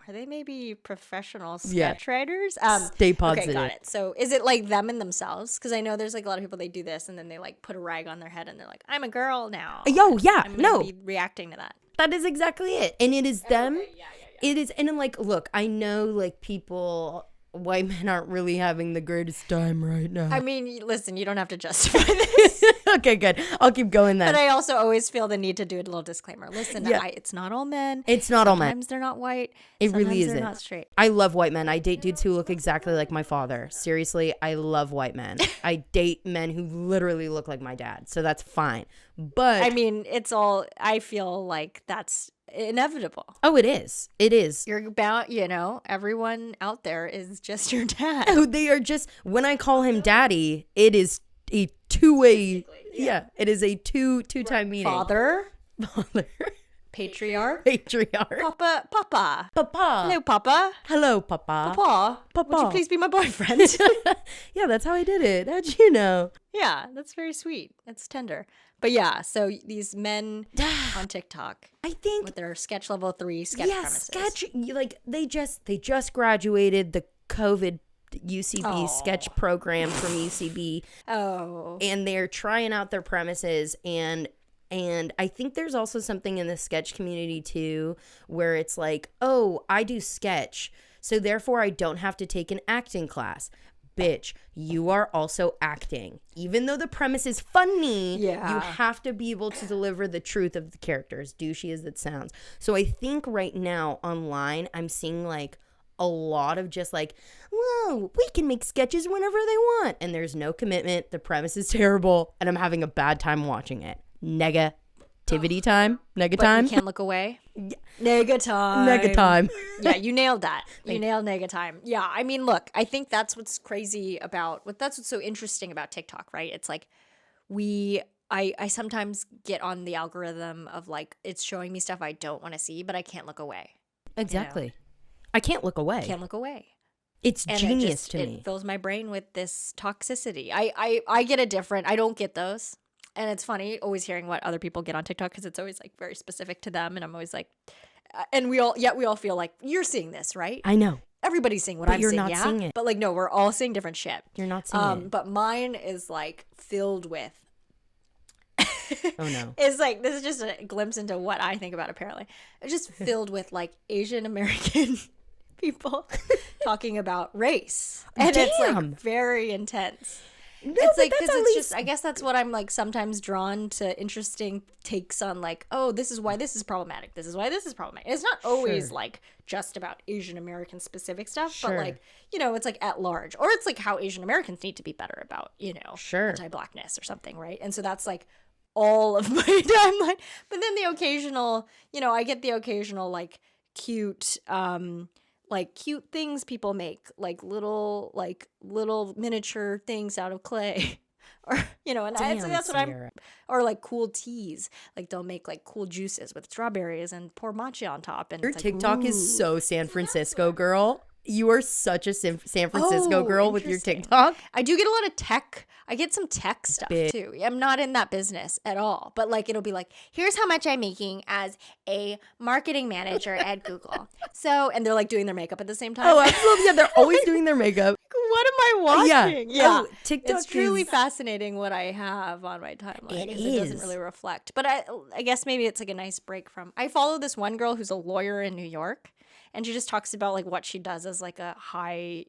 maybe professional Yeah. sketch writers? Stay positive. Okay, got it. So is it like them and themselves? Because I know there's like a lot of people, they do this and then they like put a rag on their head and they're like, I'm a girl now. Yo, yeah, I'm gonna no. be reacting to that. That is exactly it. And it is them. It is, and I'm like, look, I know like white men aren't really having the greatest time right now. I mean, listen, you don't have to justify this. Okay, good. I'll keep going then. But I also always feel the need to do a little disclaimer. Listen, Yeah. it's not all men. It's not all men. Sometimes they're not white. It really Sometimes isn't. They're not straight. I love white men. I date dudes who look exactly like my father. Seriously, I love white men. I date men who literally look like my dad. So that's fine. But I mean, I feel like that's inevitable. oh, it is. It is. You're about, everyone out there is just your dad. Oh, they are just, when I call him daddy, it is a two-way. Yeah, it is a two-time meaning. Father, Father. patriarch, Patriarch. Papa. Papa. Hello, Papa. Hello, Papa. Papa. Would you Papa. please be my boyfriend? Yeah, that's how I did it. How'd you know? Yeah, that's very sweet. That's tender. But yeah, so these men on TikTok I think with their sketch level 3 sketch premises. sketch, like they just graduated the COVID UCB sketch program from UCB. Oh. And they're trying out their premises, and I think there's also something in the sketch community too where it's like, oh, I do sketch, so therefore I don't have to take an acting class. Bitch, you are also acting. Even though the premise is funny, you have to be able to deliver the truth of the characters, douchey as it sounds. So I think right now online, I'm seeing like a lot of just like, whoa, we can make sketches whenever they want. And there's no commitment. The premise is terrible. And I'm having a bad time watching it. Negativity time. Nega But time. you can't look away. Nega time. Nega time. Yeah, you nailed that. You nailed nega time. Yeah, I mean, look, I think that's what's crazy about that's what's so interesting about TikTok, right? It's like I sometimes get on the algorithm of like it's showing me stuff I don't want to see, but I can't look away. Exactly. I can't look away. Can't look away. It's And genius to me. It fills my brain with this toxicity. I get a different. I don't get those. And it's funny always hearing what other people get on TikTok because it's always like very specific to them. And I'm always like, and we all feel like you're seeing this, right? I know. Everybody's seeing what But I'm you're seeing, not yeah. seeing it. But like, no, we're all seeing different shit. You're not seeing it. But mine is like filled with. Oh no. It's like this is just a glimpse into what I think about. Apparently, it's just filled with like Asian American people talking about race, and it's like very intense. No, It's but like that's because at it's least just I guess that's what I'm like sometimes drawn to interesting takes on like, oh, this is why this is problematic. This is why this is problematic. It's not always like just about Asian American specific stuff, but like, it's like at large, or it's like how Asian Americans need to be better about, anti-blackness or something, right? And so that's like all of my timeline. But then the occasional, I get the occasional like cute cute things people make, like little miniature things out of clay, or and that's what I'm, or like cool teas, like they'll make like cool juices with strawberries and pour matcha on top. And your it's like, TikTok is so San Francisco, girl. You are such a San Francisco girl with your TikTok. I do get a lot of tech. I get some tech stuff too. I'm not in that business at all. But like it'll be like, here's how much I'm making as a marketing manager at Google. So, and they're like doing their makeup at the same time. Oh, absolutely. Yeah, they're always doing their makeup. What am I watching? Yeah. Oh, TikTok it's truly fascinating what I have on my timeline. It doesn't really reflect. But I guess maybe it's like a nice break from. I follow this one girl who's a lawyer in New York. And she just talks about like what she does as like a high,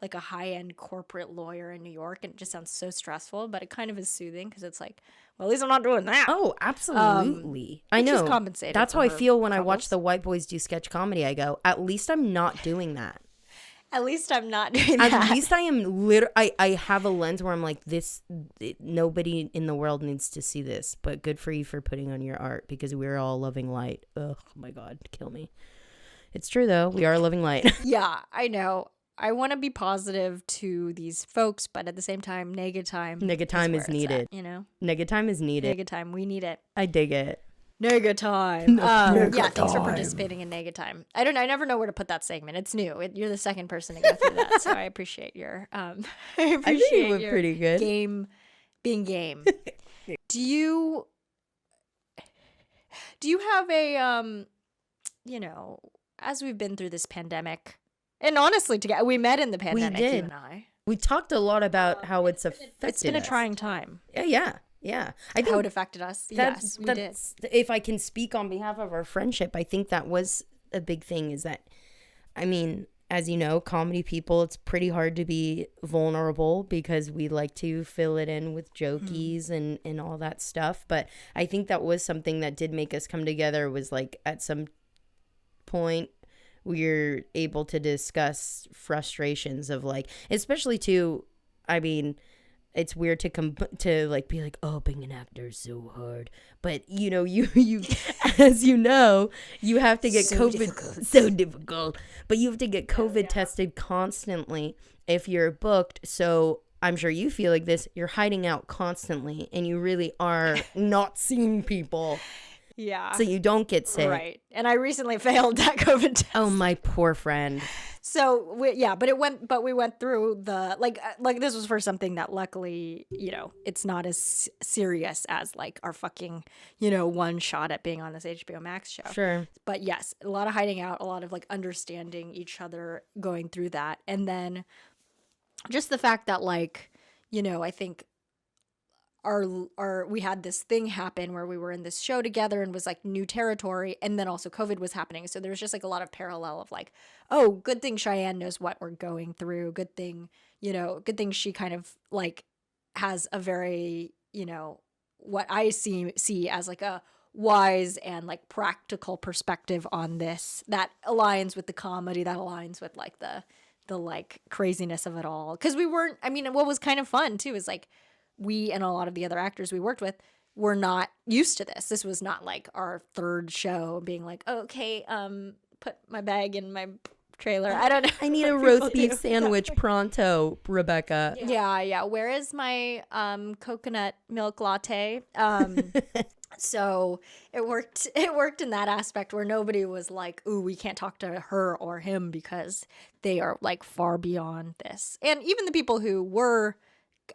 like a high-end corporate lawyer in New York. And it just sounds so stressful, but it kind of is soothing because it's like, well, at least I'm not doing that. Oh, absolutely. I know. Compensated. That's how I feel when I watch the white boys do sketch comedy. I go, at least I'm not doing that. At least I'm not doing that. At least I am I have a lens where I'm like, nobody in the world needs to see this, but good for you for putting on your art because we're all loving light. Oh my God, kill me. It's true, though. We are living light. Yeah, I know. I want to be positive to these folks, but at the same time, nega time. Nega time is needed. Nega time is needed. Nega time. We need it. I dig it. Nega time. Thanks for participating in Nega time. I never know where to put that segment. It's new. You're the second person to go through that, so I appreciate your. I think it went pretty good. Game, being game. Do you have a as we've been through this pandemic, and honestly, together we met in the pandemic. You and I. We talked a lot about how it's affected. It's been a trying time. Yeah. I think how it affected us. Yes, we did. If I can speak on behalf of our friendship, I think that was a big thing. Is that, I mean, as you know, comedy people, it's pretty hard to be vulnerable because we like to fill it in with jokies and all that stuff. But I think that was something that did make us come together. Was like at some point we're able to discuss frustrations of like, especially too, I mean, it's weird to like be like, oh, being an actor is so hard. But you as you know, you have to get COVID so difficult. But you have to get COVID tested constantly if you're booked. So I'm sure you feel like this. You're hiding out constantly, and you really are not seeing people. Yeah. So you don't get sick. Right. And I recently failed that COVID test. Oh, my poor friend. So but we went through the like this was for something that luckily, it's not as serious as like our fucking, one shot at being on this HBO Max show. Sure. But yes, a lot of hiding out, a lot of like understanding each other, going through that. And then just the fact that like, I think we had this thing happen where we were in this show together and was like new territory, and then also COVID was happening, so there was just like a lot of parallel of like, oh, good thing Cheyenne knows what we're going through, good thing she kind of like has a very, what I see as like a wise and like practical perspective on this that aligns with the comedy, that aligns with like the like craziness of it all, because what was kind of fun too is like we and a lot of the other actors we worked with were not used to this. This was not like our third show being like, oh, okay, put my bag in my trailer. I don't know. I need a roast beef sandwich pronto, Rebecca. Yeah. Where is my coconut milk latte? So it worked in that aspect where nobody was like, ooh, we can't talk to her or him because they are like far beyond this. And even the people who were,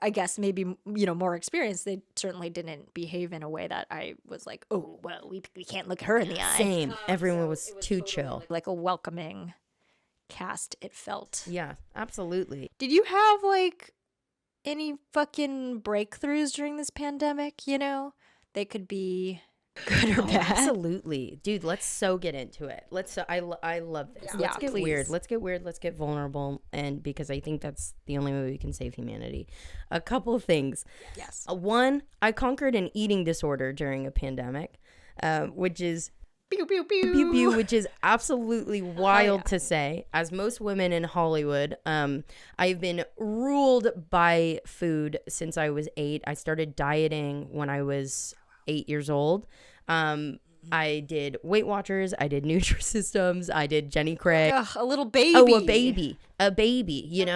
I guess, maybe, more experienced, they certainly didn't behave in a way that I was like, oh, well, we can't look her in the eye. Same. Everyone was too chill. Like a welcoming cast, it felt. Yeah, absolutely. Did you have like any fucking breakthroughs during this pandemic? They could be good or bad. Absolutely. Dude, let's so get into it. I love this. Let's get weird. Let's get weird. Let's get vulnerable. And because I think that's the only way we can save humanity. A couple of things. Yes. One, I conquered an eating disorder during a pandemic, which is pew, pew, pew. pew, pew, which is absolutely wild to say. As most women in Hollywood, I've been ruled by food since I was 8. I started dieting when I was 8 years old. I did Weight Watchers, I did Nutrisystems, I did Jenny Craig. Ugh, a little baby. Oh, a baby,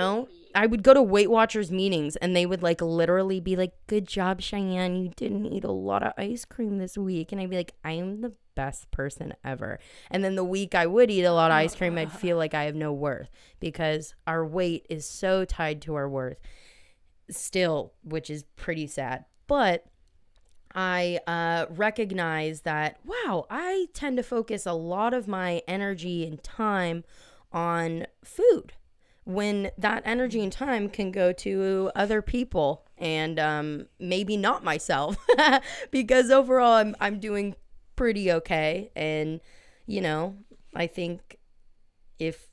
I would go to Weight Watchers meetings and they would like literally be like, good job, Cheyenne, you didn't eat a lot of ice cream this week. And I'd be like, I am the best person ever. And then the week I would eat a lot of ice cream, I'd feel like I have no worth because our weight is so tied to our worth still, which is pretty sad. But I recognize that, wow, I tend to focus a lot of my energy and time on food when that energy and time can go to other people and maybe not myself because overall I'm doing pretty okay. And, I think if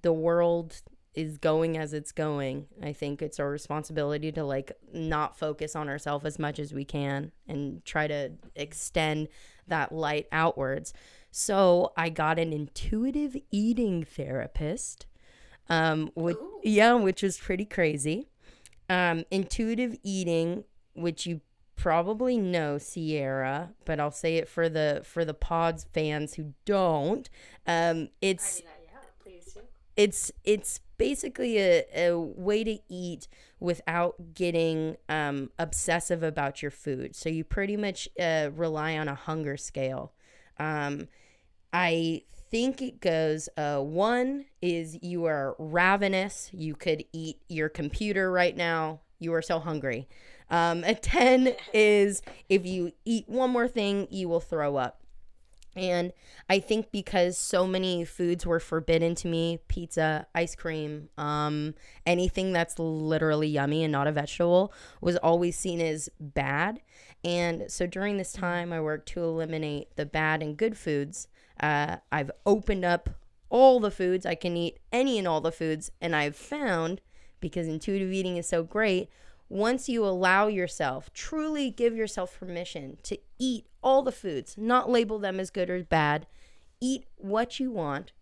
the world is going as it's going, I think it's our responsibility to like not focus on ourselves as much as we can and try to extend that light outwards. So I got an intuitive eating therapist, which was pretty crazy. Intuitive eating, which you probably know, Sierra, but I'll say it for the Pods fans who don't. It's basically a way to eat without getting obsessive about your food. So you pretty much rely on a hunger scale. I think it goes, 1 is you are ravenous. You could eat your computer right now. You are so hungry. A 10 is if you eat one more thing, you will throw up. And I think because so many foods were forbidden to me, pizza, ice cream, anything that's literally yummy and not a vegetable was always seen as bad. And so during this time, I worked to eliminate the bad and good foods. I've opened up all the foods. I can eat any and all the foods. And I've found, because intuitive eating is so great, once you allow yourself, truly give yourself permission to eat all the foods, not label them as good or bad, eat what you want,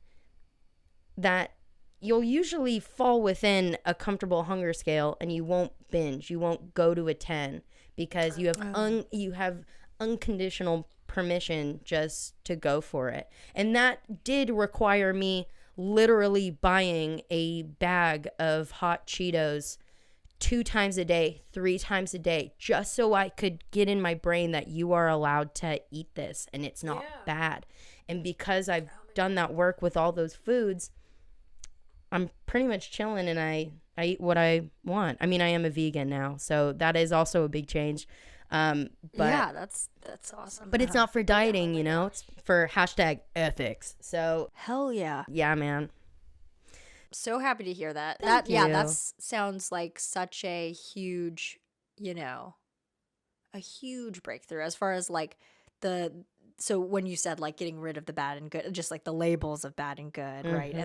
that you'll usually fall within a comfortable hunger scale, and you won't binge. You won't go to a 10 because you have unconditional permission just to go for it. And that did require me literally buying a bag of hot Cheetos 2 times a day, 3 times a day, just so I could get in my brain that you are allowed to eat this and it's not bad. And because I've done that work with all those foods, I'm pretty much chilling, and I eat what I want. I mean, I am a vegan now, so that is also a big change. But yeah, that's awesome. But it's not for dieting, you know? It's for #ethics. So hell yeah. Yeah, man. So happy to hear that. Thank you. Yeah, sounds like such a huge, a huge breakthrough as far as like so when you said like getting rid of the bad and good, just like the labels of bad and good, right?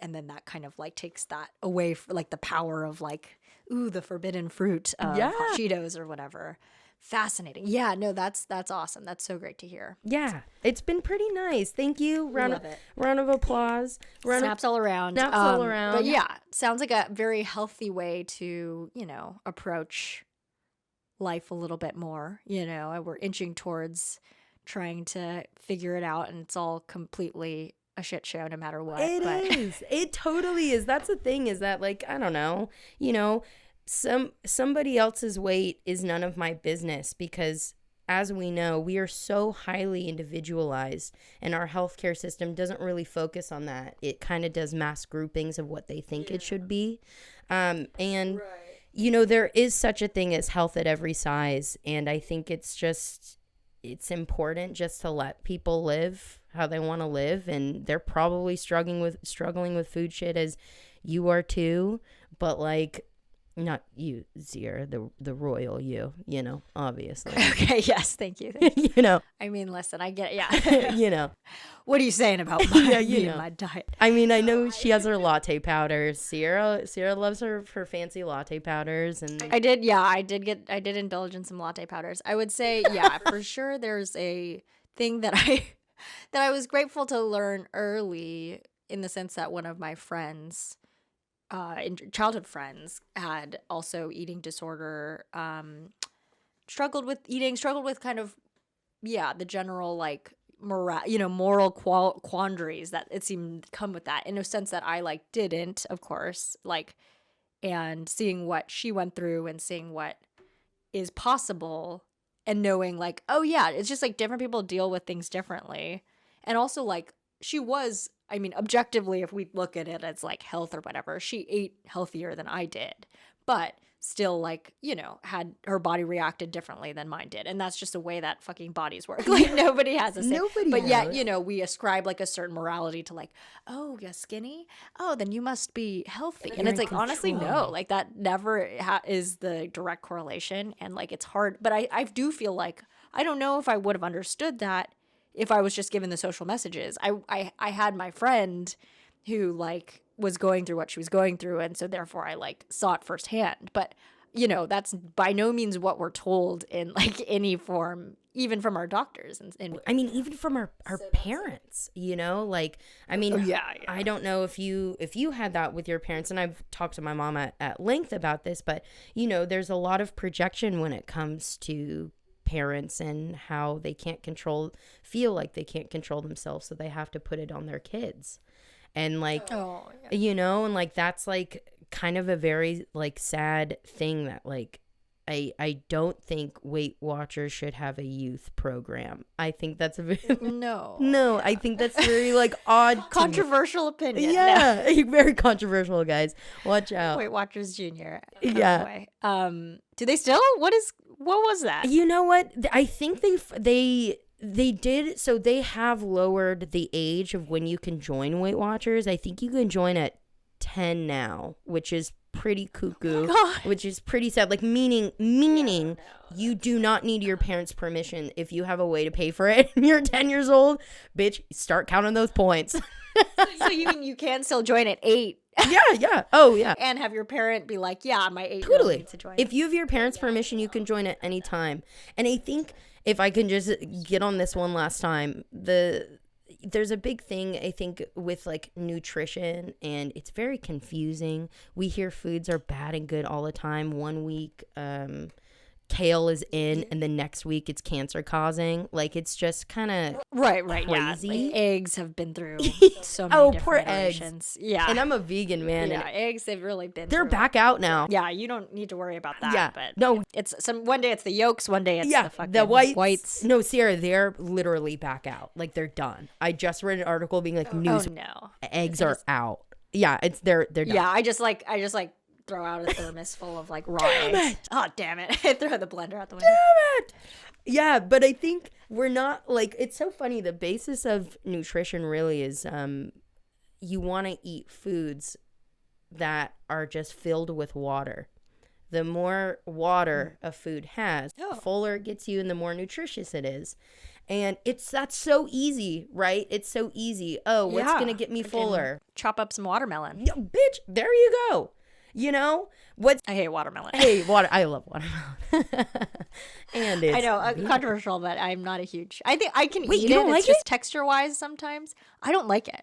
And then that kind of like takes that away for like the power of like, ooh, the forbidden fruit of hot Cheetos or whatever. Fascinating. Yeah, no, that's awesome. That's so great to hear. Yeah, it's been pretty nice. Thank you. Love it. Round of applause. Snaps all around. All around. But yeah, sounds like a very healthy way to, approach life a little bit more. We're inching towards trying to figure it out, and it's all completely a shit show no matter what. It is. It totally is. That's the thing, is that like, I don't know, somebody else's weight is none of my business, because as we know, we are so highly individualized, and our healthcare system doesn't really focus on that. It kind of does mass groupings of what they think it should be. There is such a thing as health at every size. And I think it's important just to let people live how they want to live. And they're probably struggling with food shit as you are too. But like, not you, Zier, the royal you, obviously. Okay, yes, thank you. I mean, listen, I get it, yeah. What are you saying about my diet? I mean, I know she has her latte powders. Sierra loves her fancy latte powders. And I did indulge in some latte powders. I would say, yeah, for sure there's a thing that I was grateful to learn early, in the sense that one of my friends, childhood friends, had also eating disorder, struggled with kind of, the general like moral quandaries that it seemed come with that, in a sense that I like didn't, of course, like, and seeing what she went through and seeing what is possible, and knowing like, oh yeah, it's just like different people deal with things differently. And also like, she was, I mean, objectively, if we look at it as like health or whatever, she ate healthier than I did, but still like, had her body reacted differently than mine did. And that's just the way that fucking bodies work. Like nobody has the same. But yet, we ascribe like a certain morality to like, oh, you're skinny? Oh, then you must be healthy. And it's like, honestly, no, like that never is the direct correlation. And like, it's hard. But I do feel like, I don't know if I would have understood that if I was just given the social messages. I had my friend who like was going through what she was going through, and so therefore I like saw it firsthand. But that's by no means what we're told in like any form, even from our doctors. And I mean, even from our parents, like, I mean, I don't know if you had that with your parents, and I've talked to my mom at length about this, but there's a lot of projection when it comes to parents and how they feel like they can't control themselves, so they have to put it on their kids. And like, and like, that's like kind of a very like sad thing that like, I don't think Weight Watchers should have a youth program. I think that's a very no. I think that's very like odd. Controversial opinion. Yeah, very controversial, guys. Watch out. Weight Watchers Junior. Yeah. Do they still? What was that? You know what? I think they did. So they have lowered the age of when you can join Weight Watchers. I think you can join at 10 now, which is pretty cuckoo, which is pretty sad. Like meaning you do not need your parents' permission if you have a way to pay for it and you're 10 years old. Bitch, start counting those points. So you can still join at 8. Yeah. Oh, yeah. And have your parent be like, yeah, my 8-year-old totally needs to join. If you have your parents' permission, you can join at any time. And I think if I can just get on this one last time, there's a big thing, I think, with like nutrition, and it's very confusing. We hear foods are bad and good all the time. One week, kale is in, and the next week it's cancer causing. Like, it's just kind of Right, crazy. yeah. Like, eggs have been through so many Oh, different poor eggs. iterations. Yeah. And I'm a vegan, man. yeah, And eggs they've really been they're through back out now. Yeah, you don't need to worry about that. Yeah, But no. it's one day it's the yolks, one day it's Yeah, the fucking the whites. whites. No, Sierra, they're literally back out. Like, they're done. I just read an article being like, news Oh no. eggs are out. Yeah, they're done. Yeah, I just like throw out a thermos full of like raw eggs. Oh damn it. I throw the blender out the window. Damn it! Yeah, but I think we're not like, it's so funny. The basis of nutrition really is you want to eat foods that are just filled with water. The more water a food has, the fuller it gets you and the more nutritious it is. And that's so easy, right? It's so easy. Oh, what's going to get me fuller? Chop up some watermelon. Yo, bitch, there you go. You know? I hate watermelon. Hey, I love watermelon. And it's I know, controversial, but I'm not a huge. I think I can Wait, eat you it. don't It's like just it? texture-wise sometimes. I don't like it.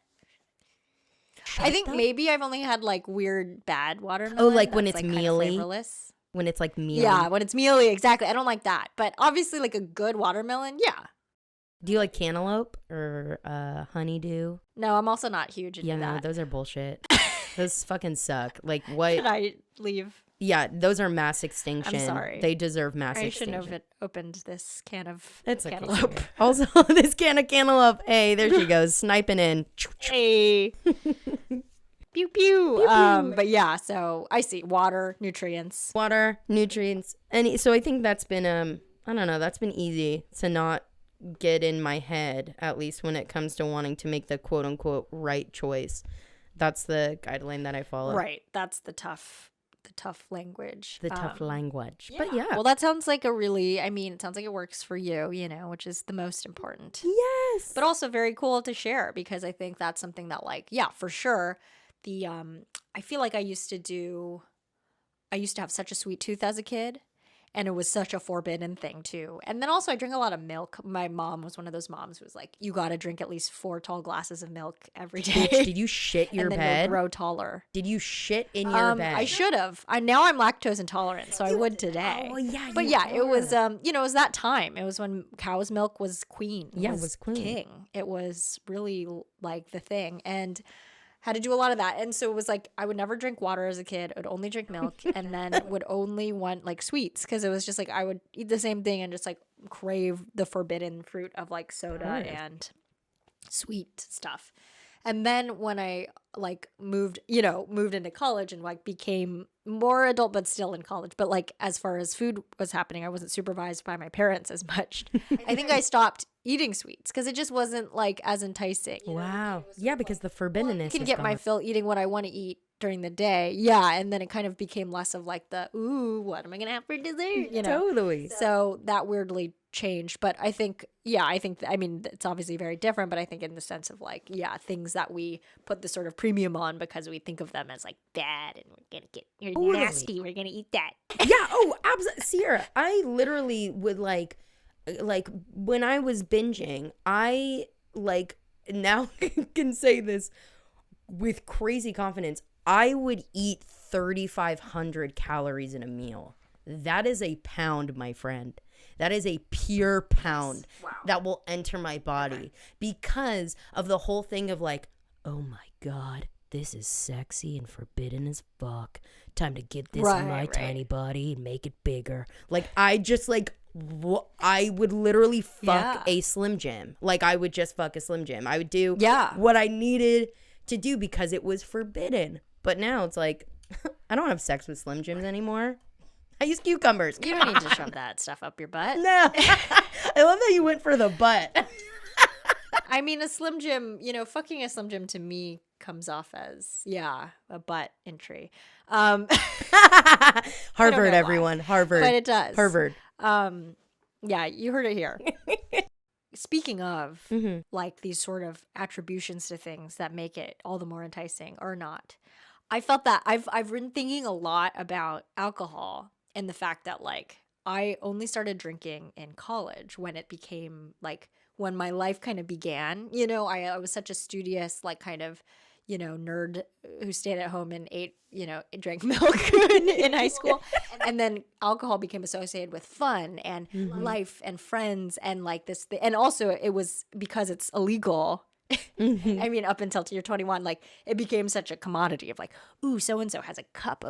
I think up. maybe I've only had like weird bad watermelon. Oh, like when that's, it's kind of mealy? flavorless. when it's like mealy. Yeah, when it's mealy, exactly. I don't like that. But obviously, like a good watermelon, yeah. Do you like cantaloupe or honeydew? No, I'm also not huge into Yeah, no, that. those are bullshit. Those fucking suck. Like, what? Should I leave? Yeah, those are mass extinction. sorry. They deserve mass I extinction. shouldn't have opened this can of It's okay. cantaloupe. Also, this can of cantaloupe. Hey, there she goes, sniping in. Hey. Pew pew. But yeah, so I see water, nutrients. Water, nutrients, and so I think that's been I don't know, that's been easy to not get in my head, at least when it comes to wanting to make the quote unquote right choice. That's the guideline that I follow. Right. That's the tough language. The tough language. Yeah. But yeah. Well, that sounds like it sounds like it works for you, which is the most important. Yes. But also very cool to share because I think that's something that for sure. I feel like I used to have such a sweet tooth as a kid. And it was such a forbidden thing too. And then also I drink a lot of milk. My mom was one of those moms who was like, you got to drink at least 4 tall glasses of milk every day. Bitch, did you shit your and then bed? you'll grow taller. Did you shit in your bed? I should have. Now I'm lactose intolerant, so I would today. Oh yeah. But you yeah, it was are. it was that time. It was when cow's milk was queen. Yeah, it was queen. King. It was really like the thing. And had to do a lot of that. And so it was like I would never drink water as a kid. I would only drink milk and then would only want like sweets because it was just like I would eat the same thing and just like crave the forbidden fruit of like soda and sweet stuff. And then when I like moved into college and like became more adult but still in college, but like as far as food was happening, I wasn't supervised by my parents as much. I think I stopped eating sweets because it just wasn't like as enticing. Wow. Yeah, because the forbiddenness. I can is get my gone. fill eating what I want to eat during the day. Yeah, and then it kind of became less of like the ooh, what am I gonna have for dessert? Totally. So that weirdly changed, but I think it's obviously very different, but I think in the sense of like things that we put the sort of premium on because we think of them as like bad and we're gonna get nasty, we're gonna eat that. Yeah. Oh, absolutely. Sierra, I literally would like when I was binging, I like now can say this with crazy confidence. I would eat 3,500 calories in a meal. That is a pound, my friend. That is a pure pound that will enter my body because of the whole thing of like, oh my God, this is sexy and forbidden as fuck. Time to get this in my tiny body and make it bigger. Like, I just like, I would literally fuck a Slim Jim. Like, I would just fuck a Slim Jim. I would do what I needed to do because it was forbidden. But now it's like, I don't have sex with Slim Jims anymore. I use cucumbers. You don't need to shove that stuff up your butt. No. I love that you went for the butt. I mean, a Slim Jim, fucking a Slim Jim to me comes off as, a butt entry. Harvard, know everyone. Harvard. But it does. Harvard. Yeah, you heard it here. Speaking of, like, these sort of attributions to things that make it all the more enticing or not, I felt that I've been thinking a lot about alcohol and the fact that, like, I only started drinking in college when it became, like, when my life kind of began. You know, I was such a studious, like, kind of, you know, nerd who stayed at home and ate, you know, drank milk in high school. And then alcohol became associated with fun and life and friends and like this. And also it was because it's illegal. I mean, up until you're 21, like it became such a commodity of like, ooh, so-and-so has a cup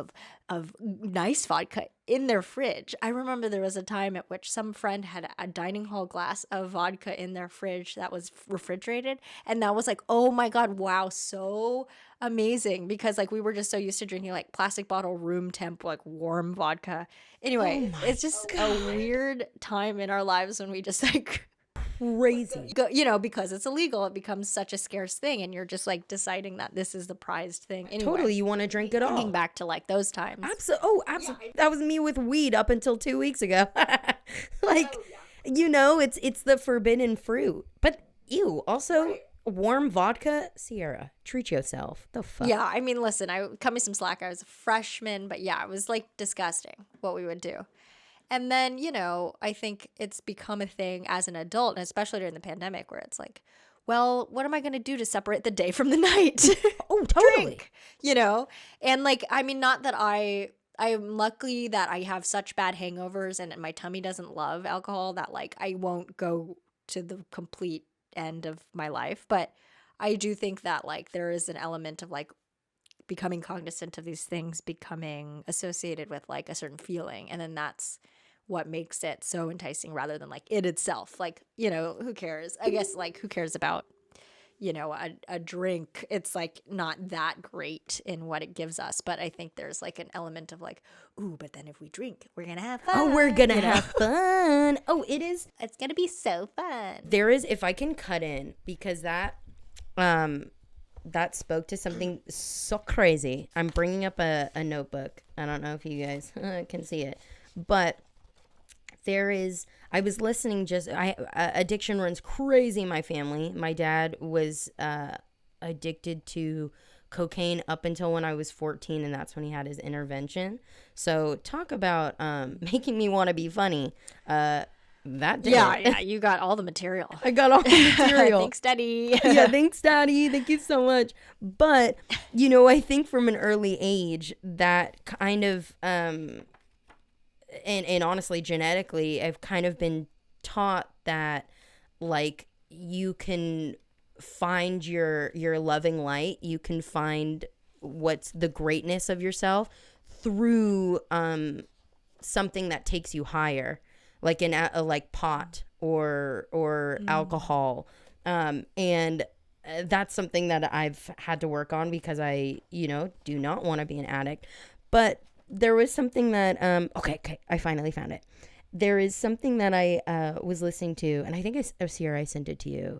of nice vodka in their fridge. I remember there was a time at which some friend had a dining hall glass of vodka in their fridge that was refrigerated. And that was like, oh my God, wow, so amazing. Because like we were just so used to drinking like plastic bottle room temp, like warm vodka. Anyway, it's just a weird time in our lives when we just like Crazy. you know, because it's illegal, it becomes such a scarce thing, and you're just like deciding that this is the prized thing. Anyway, Totally, you want to drink it all. thinking back to like those times. Absolutely. That was me with weed up until 2 weeks ago. Like, you know, it's the forbidden fruit. But ew, also warm vodka. Sierra, treat yourself. The fuck. Yeah, I mean, listen, cut me some slack. I was a freshman, but yeah, it was like disgusting what we would do. And then, you know, I think it's become a thing as an adult, and especially during the pandemic, where it's like, well, what am I going to do to separate the day from the night? Oh, totally. Drink, you know? And like, I mean, not that I'm lucky that I have such bad hangovers and my tummy doesn't love alcohol that like I won't go to the complete end of my life. But I do think that like there is an element of like becoming cognizant of these things becoming associated with like a certain feeling. And then that's what makes it so enticing rather than like it itself. Like, you know, who cares? I guess like who cares about, you know, a drink? It's like not that great in what it gives us. But I think there's like an element of like, ooh, but then if we drink, we're going to have fun. Oh, we're going to have fun. Oh, it is. It's going to be so fun. There is, if I can cut in, because that spoke to something so crazy. I'm bringing up a notebook. I don't know if you guys can see it, but I was listening addiction runs crazy in my family. My dad was addicted to cocaine up until when I was 14, and that's when he had his intervention. So talk about making me want to be funny. That did Yeah, you got all the material. I got all the material. Thanks, Daddy. Yeah, thanks, Daddy. Thank you so much. But, you know, I think from an early age, that kind of, and honestly, genetically, I've kind of been taught that, like, you can find your loving light. You can find what's the greatness of yourself through something that takes you higher. Like like pot or alcohol, and that's something that I've had to work on because I, you know, do not want to be an addict. But there was something that okay, I finally found it. There is something that I was listening to, and I think Sierra, I sent it to you.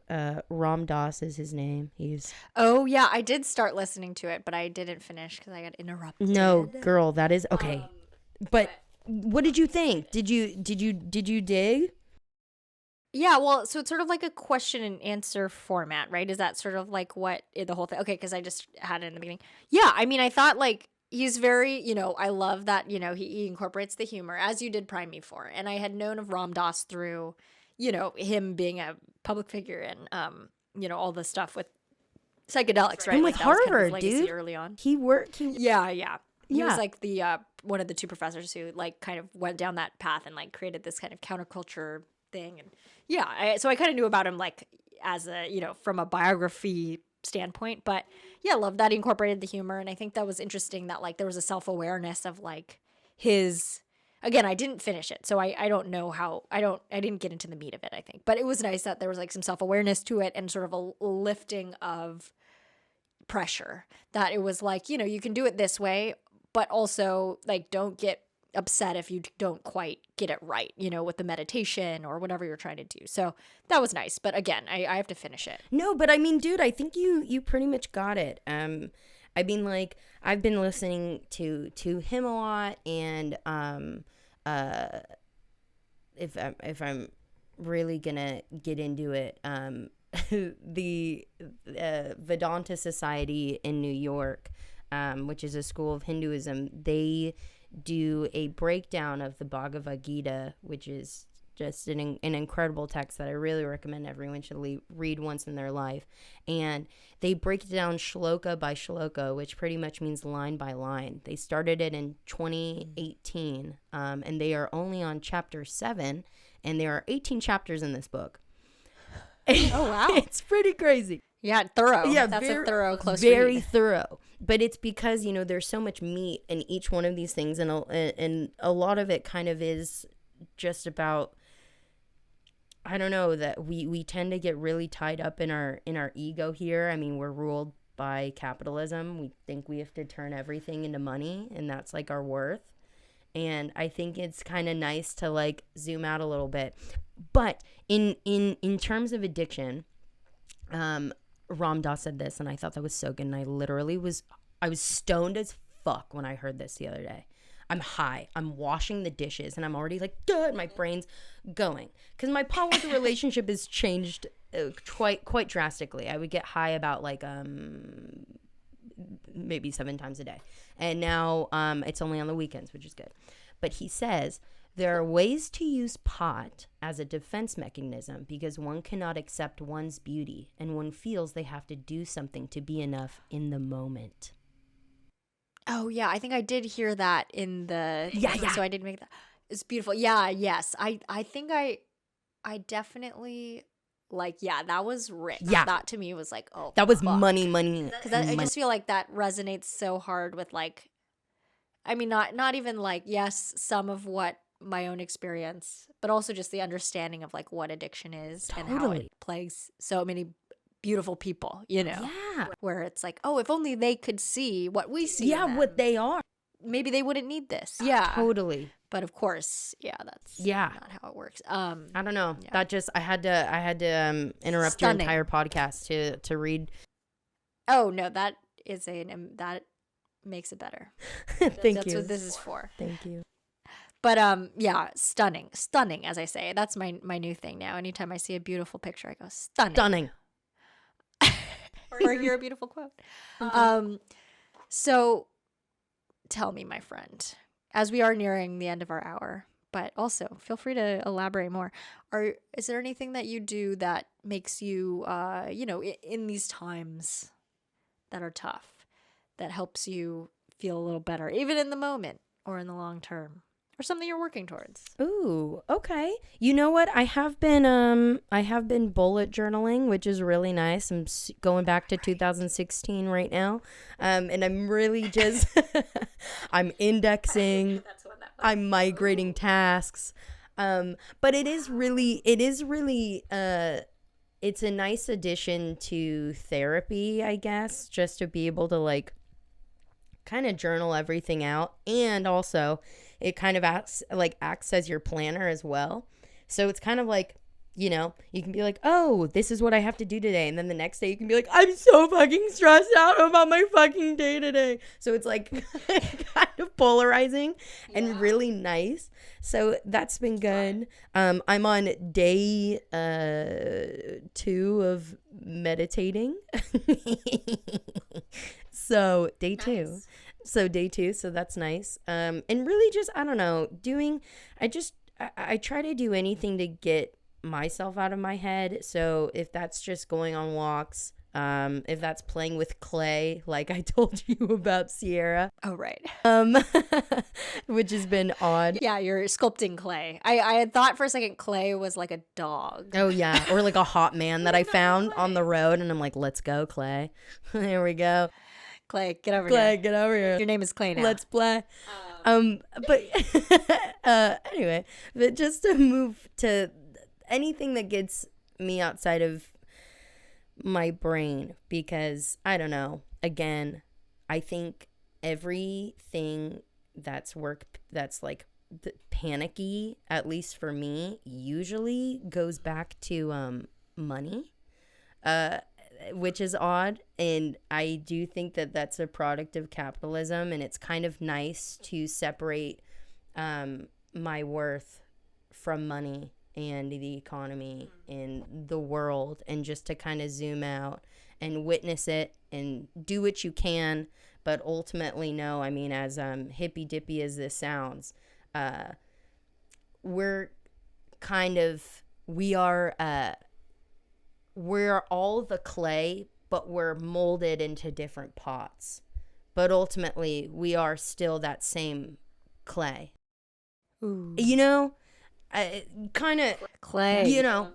Ram Dass is his name. Oh yeah, I did start listening to it, but I didn't finish because I got interrupted. No, girl, that is okay, but. What did you think? Did you dig? Yeah, well, so it's sort of like a question and answer format, right? Is that sort of like what the whole thing? Okay, because I just had it in the beginning. Yeah, I mean, I thought like he's very, you know, I love that, you know, he incorporates the humor as you did prime me for. And I had known of Ram Dass through, you know, him being a public figure and, you know, all the stuff with psychedelics, right? And like with that was kind of Harvard, his legacy dude. Early on. Yeah. He was like the one of the two professors who like kind of went down that path and like created this kind of counterculture thing. And yeah, so I kind of knew about him like as a, you know, from a biography standpoint. But yeah, I love that he incorporated the humor. And I think that was interesting that like there was a self-awareness of like his, again, I didn't finish it. So I don't know how, I didn't get into the meat of it, I think. But it was nice that there was like some self-awareness to it and sort of a lifting of pressure, that it was like, you know, you can do it this way, but also like don't get upset if you don't quite get it right, you know, with the meditation or whatever you're trying to do. So that was nice. But again, I have to finish it. No, but I mean, dude, I think you pretty much got it. I mean, like, I've been listening to him a lot, and if I'm really gonna get into it, the Vedanta Society in New York, which is a school of Hinduism, they do a breakdown of the Bhagavad Gita, which is just an incredible text that I really recommend everyone should read once in their life. And they break it down shloka by shloka, which pretty much means line by line. They started it in 2018, and they are only on chapter 7, and there are 18 chapters in this book. Oh, wow. It's pretty crazy. Yeah, thorough. Yeah, That's a thorough, close very read. thorough. But it's because, you know, there's so much meat in each one of these things, and a lot of it kind of is just about, I don't know, that we tend to get really tied up in our ego here. I mean, we're ruled by capitalism. We think we have to turn everything into money, and that's like our worth. And I think it's kind of nice to like zoom out a little bit. But in terms of addiction, Ram Dass said this, and I thought that was so good. And I was stoned as fuck when I heard this the other day. I'm high. I'm washing the dishes, and I'm already like, good. My brain's going because my polyamorous relationship has changed quite drastically. I would get high about like maybe 7 times a day, and now it's only on the weekends, which is good. But he says there are ways to use pot as a defense mechanism because one cannot accept one's beauty, and one feels they have to do something to be enough in the moment. Oh, yeah. I think I did hear that in the... Yeah. So I did make that. It's beautiful. Yeah, yes. I think I definitely... Like, yeah, that was rich. Yeah. That to me was like, oh, That was fuck. money. Because I just feel like that resonates so hard with like... I mean, not even like, yes, some of what my own experience, but also just the understanding of like what addiction is and how Totally. it plagues so many beautiful people, you know? Yeah. Where it's like, oh, if only they could see what we see. Yeah, in them, what they are. maybe they wouldn't need this. Yeah. Totally. But of course, yeah, that's Yeah. not how it works. I don't know. Yeah. That just I had to interrupt Stunning. your entire podcast to read. Oh no, that that makes it better. Thank That's you. what this is for. Thank you. But yeah, stunning, as I say. That's my new thing now. Anytime I see a beautiful picture, I go stunning. Or hear a beautiful quote. So tell me, my friend, as we are nearing the end of our hour, but also feel free to elaborate more. Is there anything that you do that makes you, in these times that are tough, that helps you feel a little better, even in the moment or in the long term, or something you're working towards? Ooh, okay. You know what? I have been bullet journaling, which is really nice. I'm going back to 2016 right now. And I'm really just I'm indexing. I'm migrating tasks. But it is really it's a nice addition to therapy, I guess, just to be able to like kind of journal everything out. And also it kind of acts as your planner as well. So it's kind of like, you know, you can be like, oh, this is what I have to do today. And then the next day you can be like, I'm so fucking stressed out about my fucking day today. So it's like kind of polarizing and really nice. So that's been good. I'm on day 2 of meditating. So day 2. So day 2, so that's nice. And really just, I don't know, I try to do anything to get myself out of my head. So if that's just going on walks, if that's playing with clay, like I told you about Sierra, Oh, right. which has been odd. Yeah, you're sculpting clay. I had thought for a second clay was like a dog. Oh yeah, or like a hot man that I found on the road, and I'm like, let's go, Clay. There we go. Clay, get over Clay, here. get over here. Your name is Clay now. Let's play. But anyway, but just to move to anything that gets me outside of my brain, because I don't know, again, I think everything that's like panicky, at least for me, usually goes back to money, which is odd. And I do think that that's a product of capitalism, and it's kind of nice to separate my worth from money and the economy and the world, and just to kind of zoom out and witness it and do what you can. But ultimately, no, I mean, as hippy dippy as this sounds, we're kind of, we're all the clay, but we're molded into different pots. But ultimately, we are still that same clay. Ooh. You know, kind of Clay. You know,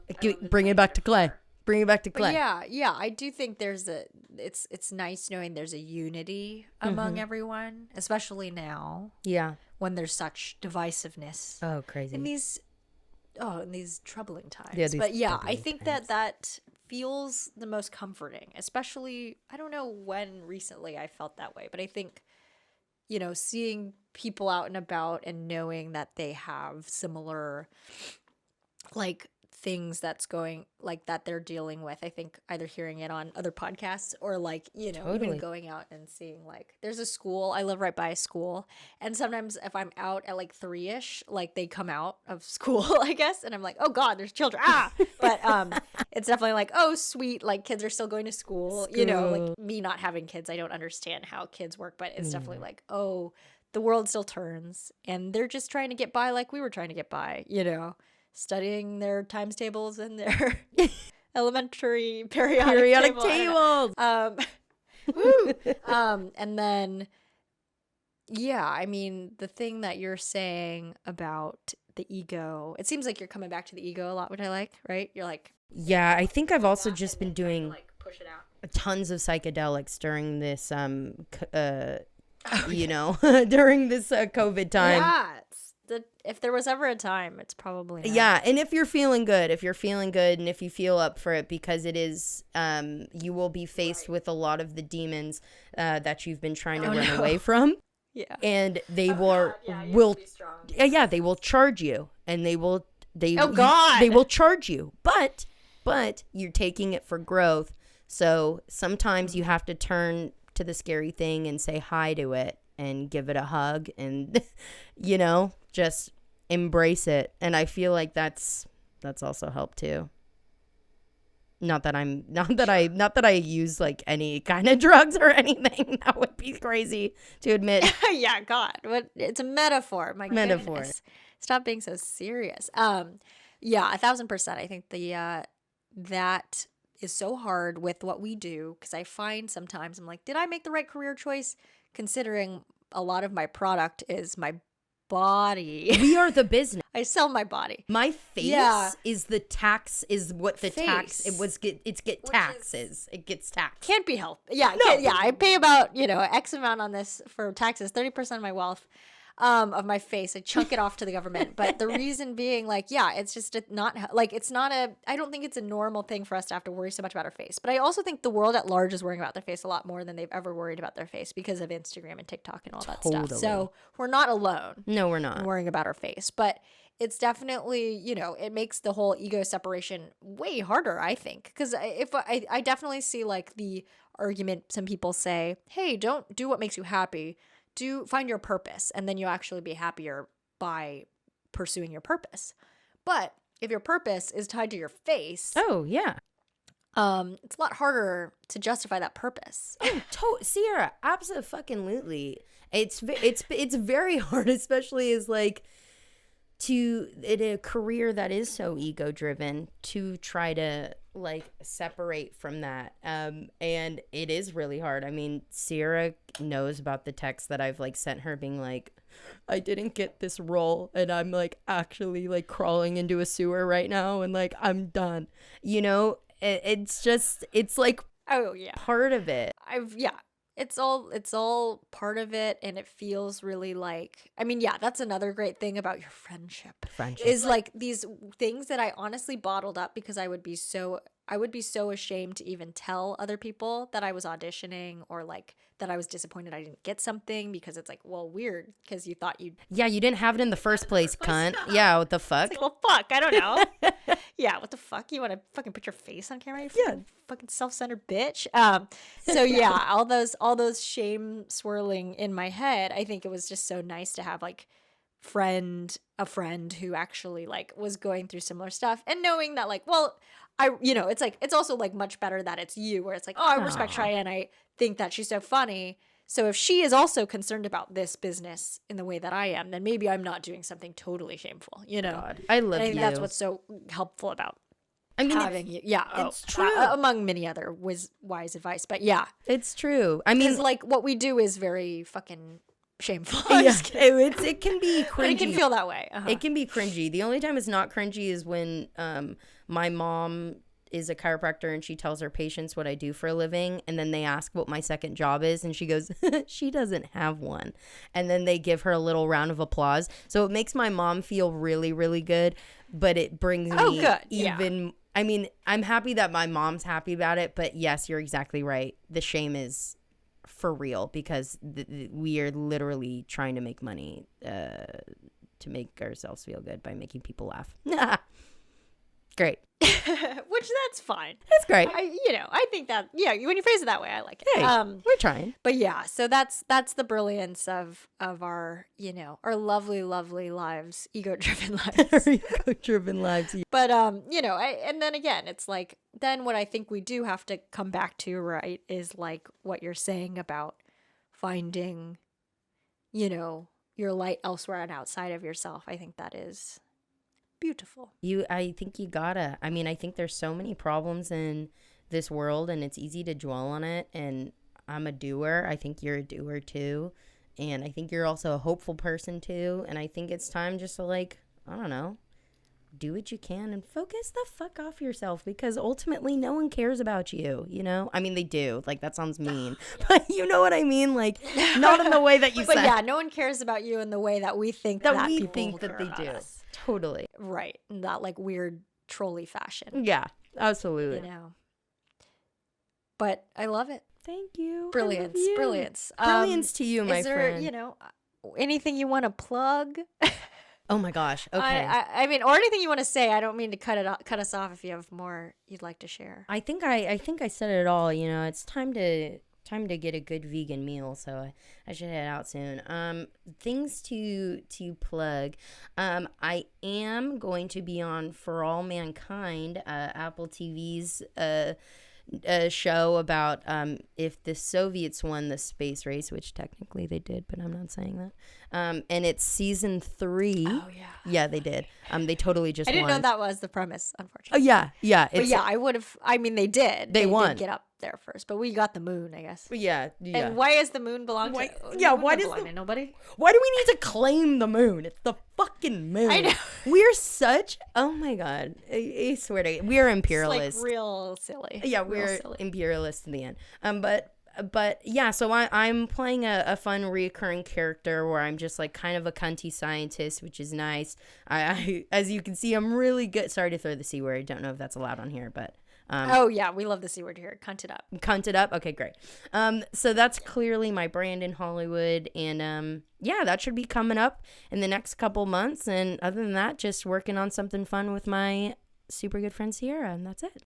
bring it back to clay. Bring it back to clay. But yeah, I do think it's nice knowing there's a unity among everyone, especially now Yeah. when there's such divisiveness Oh, crazy. in these troubling times. Yeah, these but yeah, I troubling think times. that feels the most comforting, especially, I don't know when recently I felt that way, but I think, seeing people out and about and knowing that they have similar like things that's going like that they're dealing with. I think either hearing it on other podcasts or like, even Totally. going out and seeing like there's a school. I live right by a school. And sometimes if I'm out at like 3-ish, like they come out of school, I guess, and I'm like, oh God, there's children. But it's definitely like, oh sweet, like kids are still going to school. Like me not having kids, I don't understand how kids work, but it's definitely like, oh, the world still turns and they're just trying to get by like we were trying to get by, studying their times tables and their elementary periodic tables. Woo! And then, yeah, I mean, the thing that you're saying about the ego, it seems like you're coming back to the ego a lot, which I like, right? You're like, Yeah, I think I've also just been doing like push it out. tons of psychedelics during this during this COVID time. Yeah, if there was ever a time, it's probably now. Yeah, and if you're feeling good, and if you feel up for it, because it is, you will be faced with a lot of the demons that you've been trying to run away from. Yeah. And they you have to be strong. they will charge you, and they will charge you, but you're taking it for growth. So sometimes you have to turn to the scary thing and say hi to it and give it a hug and just embrace it. And I feel like that's also helped too. Not that I use like any kind of drugs or anything. That would be crazy to admit. Yeah, God, it's a metaphor. My Metaphor. goodness. Stop being so serious. Yeah, 1,000%. I think that is so hard with what we do, because I find sometimes I'm like, did I make the right career choice? Considering a lot of my product is my body. We are the business. I sell my body. My face is the tax, is what the tax Face. It gets taxed. Can't be helped. Yeah, No. I pay about, X amount on this for taxes, 30% of my wealth. Of my face. I chunk it off to the government. But the reason being, like, yeah, it's just I don't think it's a normal thing for us to have to worry so much about our face. But I also think the world at large is worrying about their face a lot more than they've ever worried about their face because of Instagram and TikTok and all that stuff. Totally. So we're not alone No, we're not. in worrying about our face. But it's definitely, it makes the whole ego separation way harder, I think. Because I definitely see, like, the argument some people say, hey, don't do what makes you happy. Find your purpose, and then you'll actually be happier by pursuing your purpose. But if your purpose is tied to your face, Oh, yeah. it's a lot harder to justify that purpose. Sierra, absolutely. It's very hard, especially as like in a career that is so ego driven, to try to like separate from that. And it is really hard. I mean, Sierra knows about the text that I've like sent her being like, I didn't get this role and I'm like actually like crawling into a sewer right now and like I'm done. It's like Oh yeah, part of it. It's all part of it, and it feels really like, I mean, yeah, that's another great thing about your friendship. Is like these things that I honestly bottled up because I would be so ashamed to even tell other people that I was auditioning, or like that I was disappointed I didn't get something, because it's like, well, weird, because you thought you'd. Yeah, you didn't have it in the first place, cunt. Yeah, what the fuck? It's like, well, fuck, I don't know. Yeah, what the fuck? You want to fucking put your face on camera? You fucking self-centered bitch. So yeah, all those shame swirling in my head. I think it was just so nice to have like a friend who actually like was going through similar stuff, and knowing that like, well, it's like, it's also like much better that it's you, where it's like, oh, I respect Cheyenne, I think that she's so funny, So if she is also concerned about this business in the way that I am, then maybe I'm not doing something totally shameful, you know? God, I love And I think you. that's what's so helpful about I mean, having you. Yeah. it's true. Among many other wise advice. But yeah. it's true. I mean, Because like what we do is very fucking shameful. I'm yeah, just kidding. it can be But it can cringy. feel that way. It can be cringy. The only time it's not cringy is when my mom is a chiropractor and she tells her patients what I do for a living, and then they ask what my second job is, and she goes, she doesn't have one. And then they give her a little round of applause. So it makes my mom feel really, really good, but it brings me good. Yeah. even I mean, I'm happy that my mom's happy about it, but yes, you're exactly right. The shame is for real because we are literally trying to make money to make ourselves feel good by making people laugh. Great. Which that's fine. That's great. I think that, yeah, when you phrase it that way, I like it. Hey, we're trying. But yeah, so that's the brilliance of our, our lovely, lovely lives, ego-driven lives. Ego-driven lives. But, and then again, it's like, then what I think we do have to come back to, right, is like what you're saying about finding, your light elsewhere and outside of yourself. I think that is beautiful. I think you gotta. I mean, I think there's so many problems in this world and it's easy to dwell on it. And I'm a doer. I think you're a doer too. And I think you're also a hopeful person too. And I think it's time just to I don't know, do what you can and focus the fuck off yourself because ultimately no one cares about you, I mean, they do. That sounds mean, but you know what I mean? Not in the way that you but said. Yeah, no one cares about you in the way that we think that we people think that care they about do. us. Totally. Right. In that weird trolley fashion. Yeah, absolutely. But I love it. Thank you. Brilliance. Brilliance. Brilliance to you, my friend. Is there, anything you want to plug? Oh my gosh. Okay. I mean, or anything you want to say. I don't mean to cut us off if you have more you'd like to share. I think I said it all. It's time to get a good vegan meal, so I should head out soon. Things to plug. I am going to be on For All Mankind, Apple TV's a show about if the Soviets won the space race, which technically they did, but I'm not saying that. And it's season 3. Oh yeah. Yeah, they did. They totally just I didn't won. know that was the premise, Oh unfortunately. yeah. But yeah, I would have. I mean, they did. They won. did get up there first, but we got the moon, I guess. Yeah. And why does the moon belong to? Yeah, why does belong to nobody? Why do we need to claim the moon? It's the fucking moon. I know. We're such. Oh my god. I swear to God, we are imperialists. It's real silly. Yeah, Real we're silly. imperialists in the end. But yeah, so I'm playing a fun reoccurring character where I'm just kind of a cunty scientist, which is nice. I as you can see, I'm really good. Sorry to throw the C word. Don't know if that's allowed on here, but. Oh yeah, we love the C word here. Cunt it up. Cunt it up. Okay, great. So that's clearly my brand in Hollywood, and yeah, that should be coming up in the next couple months. And other than that, just working on something fun with my super good friend Sierra, and that's it.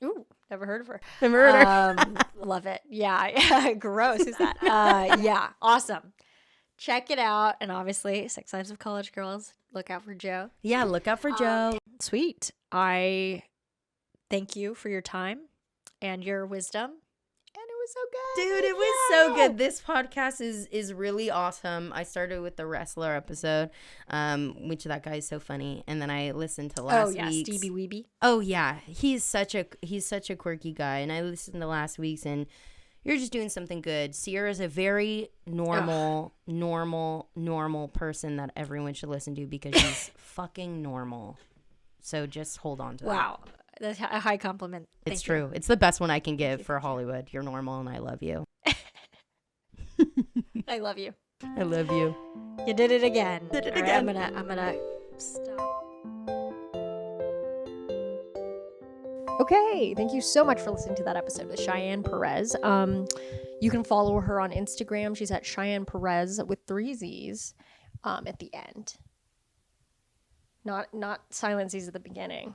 Ooh, never heard of her. Never heard of her. Love it. Yeah. Gross. Who's that? Yeah. Awesome. Check it out. And obviously, Sex Lives of College Girls. Look out for Joe. Yeah, look out for Joe. Sweet. I thank you for your time and your wisdom. And it was so good. Dude, it was so good. This podcast is really awesome. I started with the wrestler episode, which that guy is so funny. And then I listened to last week's. Stevie Weeby. Oh yeah, he's such a quirky guy. And I listened to last week's, and you're just doing something good. Sierra's a very normal person that everyone should listen to because she's fucking normal. So just hold on to that. Wow. That's a high compliment. It's true. It's the best one I can give for Hollywood. You're normal and I love you. I love you. I love you. You did it again. Did it All again. Right, I'm gonna stop. Okay, thank you so much for listening to that episode with Cheyenne Perez. You can follow her on Instagram. She's at Cheyenne Perez with 3 Z's at the end. Not silent Z's at the beginning.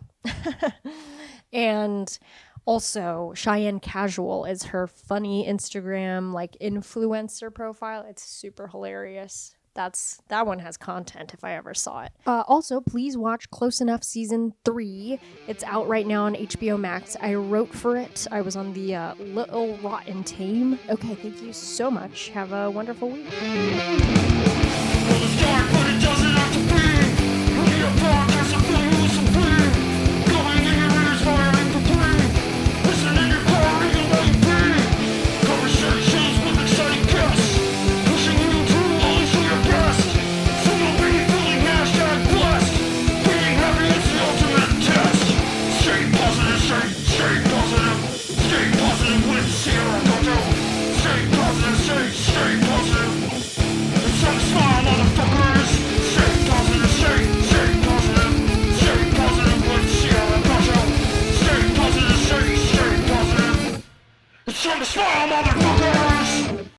And also, Cheyenne Casual is her funny Instagram, influencer profile. It's super hilarious. that one has content if I ever saw it. Also, please watch Close Enough season 3. It's out right now on HBO Max. I wrote for it. I was on the Little Rotten team. Okay, thank you so much. Have a wonderful week. Well, it's dark, but it doesn't have to be. We are dark.